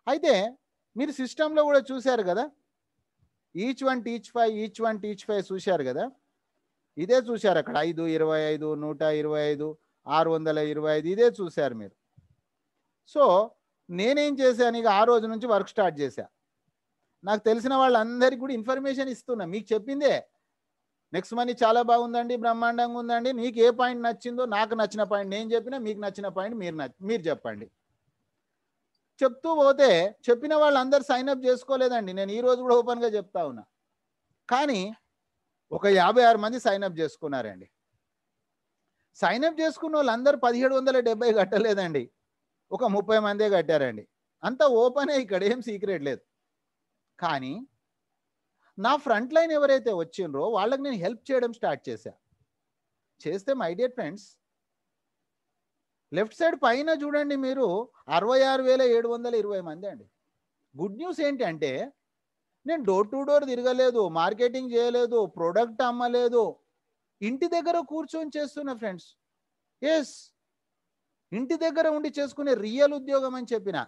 అయితే మీరు సిస్టంలో కూడా చూశారు కదా, ఈచ్ వన్ టీచ్ 5 చూశారు కదా. ఇదే చూశారు అక్కడ 5, 25, 125, 625 ఇదే చూశారు మీరు. సో నేనేం చేశాను, ఇక ఆ రోజు నుంచి వర్క్ స్టార్ట్ చేశా. నాకు తెలిసిన వాళ్ళందరికీ కూడా ఇన్ఫర్మేషన్ ఇస్తున్నా, మీకు చెప్పిందే. నెక్స్ట్ మనీ చాలా బాగుందండి, బ్రహ్మాండంగా ఉందండి, మీకు ఏ పాయింట్ నచ్చిందో, నాకు నచ్చిన పాయింట్ నేను చెప్పినా, మీకు నచ్చిన పాయింట్ మీరు చెప్పండి. చెప్తూ పోతే చెప్పిన వాళ్ళందరూ సైన్అప్ చేసుకోలేదండి. నేను ఈరోజు కూడా ఓపెన్గా చెప్తా ఉన్నా. కానీ ఒక 56 మంది సైన్అప్ చేసుకున్నారండి. సైన్అప్ చేసుకున్న వాళ్ళందరూ 1770 కట్టలేదండి, ఒక 30 మందే కట్టారండి. అంతా ఓపెనే, ఇక్కడ ఏం సీక్రెట్ లేదు. కానీ నా ఫ్రంట్ లైన్ ఎవరైతే వచ్చిండ్రో వాళ్ళకి నేను హెల్ప్ చేయడం స్టార్ట్ చేస్తే my dear friends, left side పైన చూడండి మీరు 66,720 మంది అండి. గుడ్ న్యూస్ ఏంటంటే నేను డోర్ టు డోర్ తిరగలేదు, మార్కెటింగ్ చేయలేదు, ప్రోడక్ట్ అమ్మలేదు, ఇంటి దగ్గర కూర్చొని చేస్తున్నా ఫ్రెండ్స్. ఎస్, ఇంటి దగ్గర ఉండి చేసుకునే రియల్ ఉద్యోగం అని చెప్పిన,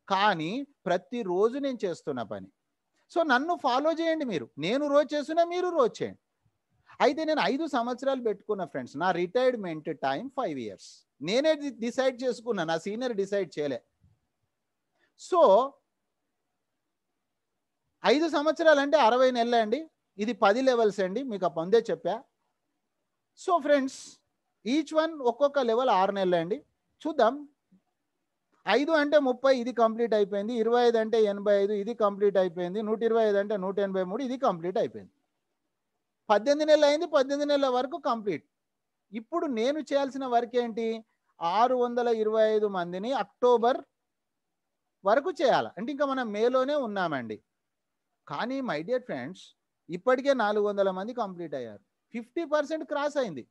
కానీ ప్రతిరోజు నేను చేస్తున్న పని. సో నన్ను ఫాలో చేయండి మీరు, నేను రోజు చేస్తున్నా, మీరు రోజు చేయండి. అయితే నేను 5 సంవత్సరాలు పెట్టుకున్న ఫ్రెండ్స్, నా రిటైర్మెంట్ టైం 5 years. నేనే డిసైడ్ చేసుకున్నా, నా సీనియర్ డిసైడ్ చేయలే. సో 5 సంవత్సరాలు అంటే 60 నెలలు అండి. ఇది 10 లెవెల్స్ అండి, మీకు ఆ పొందే చెప్పా. సో ఫ్రెండ్స్, ఈచ్ వన్ ఒక్కొక్క లెవెల్ 6 నెలలు అండి. చూద్దాం 5 అంటే 30 ఇది కంప్లీట్ అయిపోయింది, 25 అంటే 85 ఇది కంప్లీట్ అయిపోయింది, 125 అంటే 183 ఇది కంప్లీట్ అయిపోయింది. 18 నెలలు అయింది, 18 నెలల వరకు కంప్లీట్. ఇప్పుడు నేను చేయాల్సిన వర్క్ ఏంటి? 625 మందిని అక్టోబర్ వరకు చేయాలి. అంటే ఇంకా మనం మేలోనే ఉన్నామండి. కానీ మై డియర్ ఫ్రెండ్స్, ఇప్పటికే 400 మంది కంప్లీట్ అయ్యారు. 50% క్రాస్ అయింది.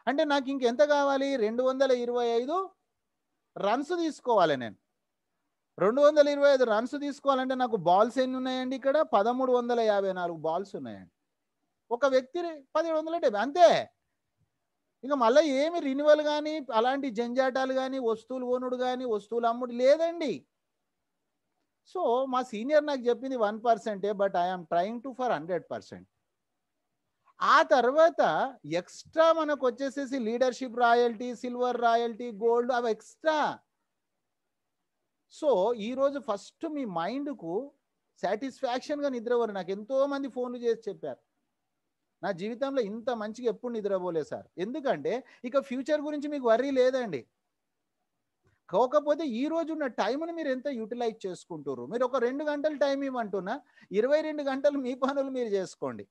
అంటే నాకు ఇంకెంత కావాలి? 225 రన్స్ తీసుకోవాలి నేను. 225 రన్స్ తీసుకోవాలంటే నాకు బాల్స్ ఎన్ని ఉన్నాయండి? ఇక్కడ 1354 బాల్స్ ఉన్నాయండి. ఒక వ్యక్తి 1770 అంతే. ఇక మళ్ళీ ఏమి రినివల్ కానీ అలాంటి జంజాటాలు కానీ వస్తువులు కొనుడు కానీ వస్తువులు అమ్ముడు లేదండి. సో మా సీనియర్ నాకు చెప్పింది 1%, but I'm trying to for 100%. ఆ తర్వాత ఎక్స్ట్రా మనకు వచ్చేసేసి leadership royalty, silver royalty, gold అవి ఎక్స్ట్రా. సో ఈరోజు ఫస్ట్ మీ మైండ్కు సాటిస్ఫాక్షన్గా నిద్రపోరు. నాకు ఎంతోమంది ఫోన్లు చేసి చెప్పారు, నా జీవితంలో ఇంత మంచిగా ఎప్పుడు నిద్రపోలేదు సార్. ఎందుకంటే ఇక ఫ్యూచర్ గురించి మీకు వర్రీ లేదండి. కాకపోతే ఈ రోజు ఉన్న టైంని మీరు ఎంత యూటిలైజ్ చేసుకుంటారు. మీరు ఒక 2 గంటలు టైం ఇవ్వమంటున్నా, 22 గంటలు మీ పనులు మీరు చేసుకోండి.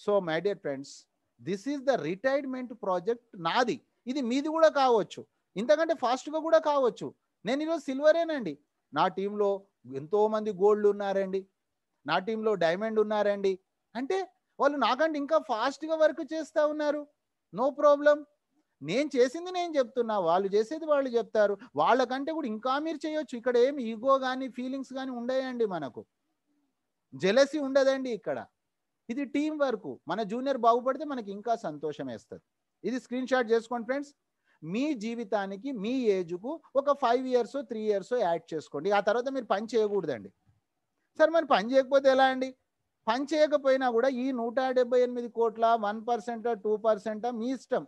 So my dear friends, this is the retirement project నాది. ఇది మీది కూడా కావచ్చు, ఇంతకంటే ఫాస్ట్గా కూడా కావచ్చు. నేను ఈరోజు సిల్వరేనండి, నా టీంలో ఎంతోమంది గోల్డ్ ఉన్నారండి, నా టీంలో డైమండ్ ఉన్నారండి. అంటే వాళ్ళు నాకంటే ఇంకా ఫాస్ట్గా వర్క్ చేస్తూ ఉన్నారు. No problem. నేను చేసింది నేను చెప్తున్నా, వాళ్ళు చేసేది వాళ్ళు చెప్తారు. వాళ్ళకంటే కూడా ఇంకా మీరు చేయొచ్చు. ఇక్కడ ఏమి ఈగో కానీ ఫీలింగ్స్ కానీ ఉండయండి, మనకు జెలసీ ఉండదండి ఇక్కడ. ఇది టీం వర్క్. మన జూనియర్ బాగుపడితే మనకి ఇంకా సంతోషం వేస్తుంది. ఇది స్క్రీన్ షాట్ చేసుకోండి ఫ్రెండ్స్. మీ జీవితానికి మీ ఏజ్కు ఒక 5 ఇయర్స్ 3 ఇయర్స్ యాడ్ చేసుకోండి. ఆ తర్వాత మీరు పని చేయకూడదండి. సరే మరి పని చేయకపోతే ఎలా అండి? పని చేయకపోయినా కూడా ఈ 178 కోట్ల 1% 2% మీ ఇష్టం.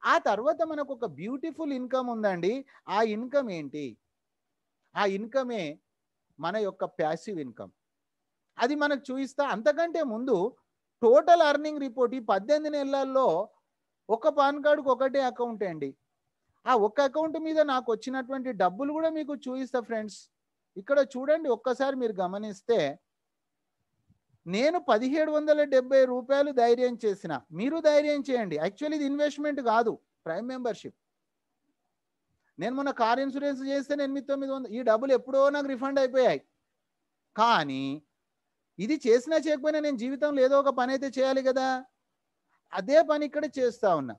ఆ తర్వాత మనకు ఒక బ్యూటిఫుల్ ఇన్కమ్ ఉందండి. ఆ ఇన్కమ్ ఏంటి? ఆ ఇన్కమే మన యొక్క ప్యాసివ్ ఇన్కమ్. అది మనకు చూపిస్తా. అంతకంటే ముందు టోటల్ అర్నింగ్ రిపోర్ట్ ఈ 18 నెలల్లో ఒక పాన్ కార్డుకు ఒకటే అకౌంట్ అండి. ఆ ఒక్క అకౌంట్ మీద నాకు వచ్చినటువంటి డబ్బులు కూడా మీకు చూపిస్తా ఫ్రెండ్స్. ఇక్కడ చూడండి, ఒక్కసారి మీరు గమనిస్తే నేను 1770 రూపాయలు ధైర్యం చేసిన, మీరు ధైర్యం చేయండి. యాక్చువల్లీ ఇది ఇన్వెస్ట్మెంట్ కాదు, ప్రైమ్ మెంబర్షిప్. నేను మొన్న కార్ ఇన్సూరెన్స్ చేస్తే 8,900 ఈ డబ్బులు ఎప్పుడో నాకు రిఫండ్ అయిపోయాయి. కానీ ఇది చేసినా చేయకపోయినా నేను జీవితంలో ఏదో ఒక పని అయితే చేయాలి కదా. అదే పని ఇక్కడ చేస్తా ఉన్నా.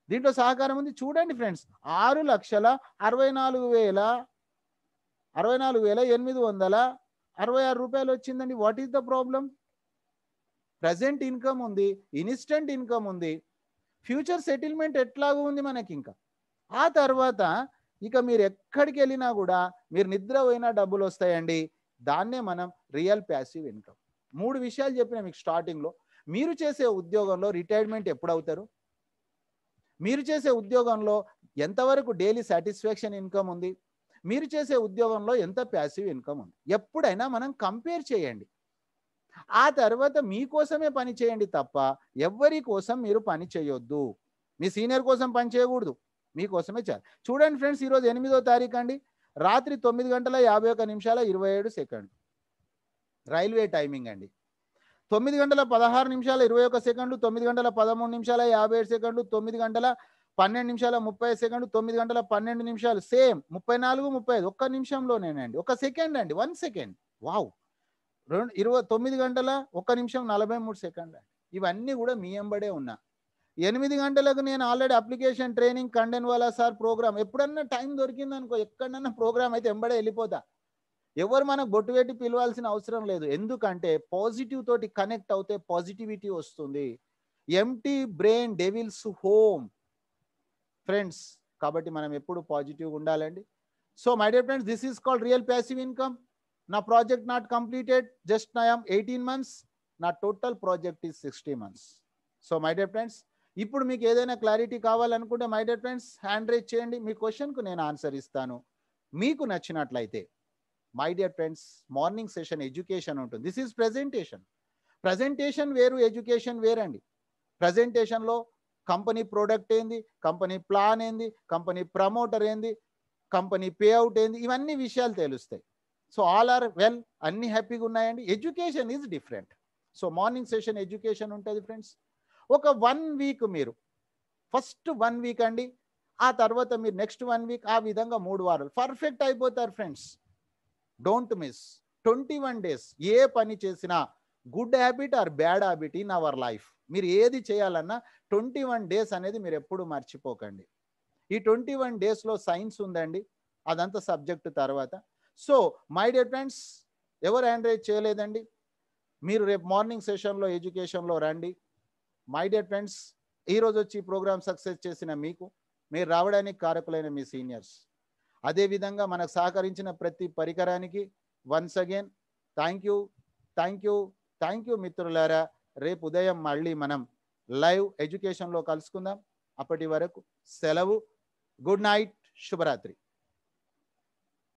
దీంట్లో సహకారం ఉంది. చూడండి ఫ్రెండ్స్, 6,64,866 రూపాయలు వచ్చిందండి. What is the problem? Present income ఉంది, ఇన్స్టెంట్ ఇన్కమ్ ఉంది, ఫ్యూచర్ సెటిల్మెంట్ ఎట్లాగూ ఉంది మనకి. ఇంకా ఆ తర్వాత ఇక మీరు ఎక్కడికి వెళ్ళినా కూడా మీరు నిద్ర పోయినా డబ్బులు వస్తాయండి. దాన్నే మనం రియల్ ప్యాసివ్ ఇన్కమ్. 3 విషయాలు చెప్పిన మీకు స్టార్టింగ్లో. మీరు చేసే ఉద్యోగంలో రిటైర్మెంట్ ఎప్పుడు అవుతారు? మీరు చేసే ఉద్యోగంలో ఎంతవరకు డైలీ సాటిస్ఫాక్షన్ ఇన్కమ్ ఉంది? మీరు చేసే ఉద్యోగంలో ఎంత ప్యాసివ్ ఇన్కమ్ ఉంది? ఎప్పుడైనా మనం కంపేర్ చేయండి. ఆ తర్వాత మీకోసమే పని చేయండి తప్ప ఎవరి కోసం మీరు పని చేయొద్దు. మీ సీనియర్ కోసం పని చేయకూడదు, మీకోసమే చేయాలి. చూడండి ఫ్రెండ్స్, ఈరోజు 8వ తారీఖు అండి, రాత్రి 9:51 రైల్వే టైమింగ్ అండి. 9:16:21, 9:13:57, 9:12:30, 9:12:30, సేమ్ 34, 35 ఒక్క నిమిషంలోనేనండి. ఒక సెకండ్ అండి, 1 సెకండ్. వావ్! 9:01:43. ఇవన్నీ కూడా మీ ఎంబడే ఉన్నా. 8 గంటలకు నేను ఆల్రెడీ అప్లికేషన్ ట్రైనింగ్ కండెన్ వాలా సార్ ప్రోగ్రామ్. ఎప్పుడన్నా టైం దొరికిందనుకో, ఎక్కడన్నా ప్రోగ్రామ్ అయితే ఎంబడే వెళ్ళిపోతా. ఎవరు మనకు బొట్టు పెట్టి పిలవాల్సిన అవసరం లేదు. ఎందుకంటే పాజిటివ్ తోటి కనెక్ట్ అవుతే పాజిటివిటీ వస్తుంది. Empty brain devil's home friends. కాబట్టి మనం ఎప్పుడు పాజిటివ్గా ఉండాలండి. So my dear friends, this is called real passive income. నా project not completed, just I am 18 months. నా టోటల్ ప్రాజెక్ట్ ఈస్ 60 months. సో మై డియర్ ఫ్రెండ్స్, ఇప్పుడు మీకు ఏదైనా క్లారిటీ కావాలనుకుంటే my dear friends hand raise చేయండి. మీ క్వశ్చన్కు నేను ఆన్సర్ ఇస్తాను. మీకు నచ్చినట్లయితే my dear friends, morning session education ఉంటుంది. This is presentation. ప్రెజెంటేషన్ వేరు, ఎడ్యుకేషన్ వేరండి. ప్రెజెంటేషన్లో కంపెనీ ప్రోడక్ట్ ఏంది, కంపెనీ ప్లాన్ ఏంది, కంపెనీ ప్రమోటర్ ఏంది, కంపెనీ పే అవుట్ ఏంది, ఇవన్నీ విషయాలు తెలుస్తాయి. సో ఆల్ ఆర్ వెల్, అన్ని హ్యాపీగా ఉన్నాయండి. Education is different. So morning session education ఉంటుంది ఫ్రెండ్స్. ఒక 1 వీక్ మీరు ఫస్ట్ 1 వీక్ అండి, ఆ తర్వాత మీరు నెక్స్ట్ 1 వీక్, ఆ విధంగా 3 వారాలు పర్ఫెక్ట్ అయిపోతారు ఫ్రెండ్స్. Don't miss 21 days. ఏ పని చేసినా good habit or bad habit in our life, మీరు ఏది చేయాలన్నా 21 డేస్ అనేది మీరు ఎప్పుడు మర్చిపోకండి. ఈ 21 డేస్లో సైన్స్ ఉందండి, అదంతా సబ్జెక్టు తర్వాత. సో మై డియర్ ఫ్రెండ్స్, ఎవరు హ్యాండ్ రైజ్ చేయలేదండి, మీరు రేపు మార్నింగ్ సెషన్లో ఎడ్యుకేషన్లో రండి. మై డియర్ ఫ్రెండ్స్, ఈరోజు వచ్చి ప్రోగ్రామ్ సక్సెస్ చేసిన మీకు, మీరు రావడానికి కారకులైన మీ సీనియర్స్, అదేవిధంగా మనకు సహకరించిన ప్రతి పరికరానికి once again thank you, thank you, thank you మిత్రులారా. రేపు ఉదయం మళ్ళీ మనం లైవ్ ఎడ్యుకేషన్లో కలుసుకుందాం. అప్పటి వరకు సెలవు. Good night, శుభరాత్రి.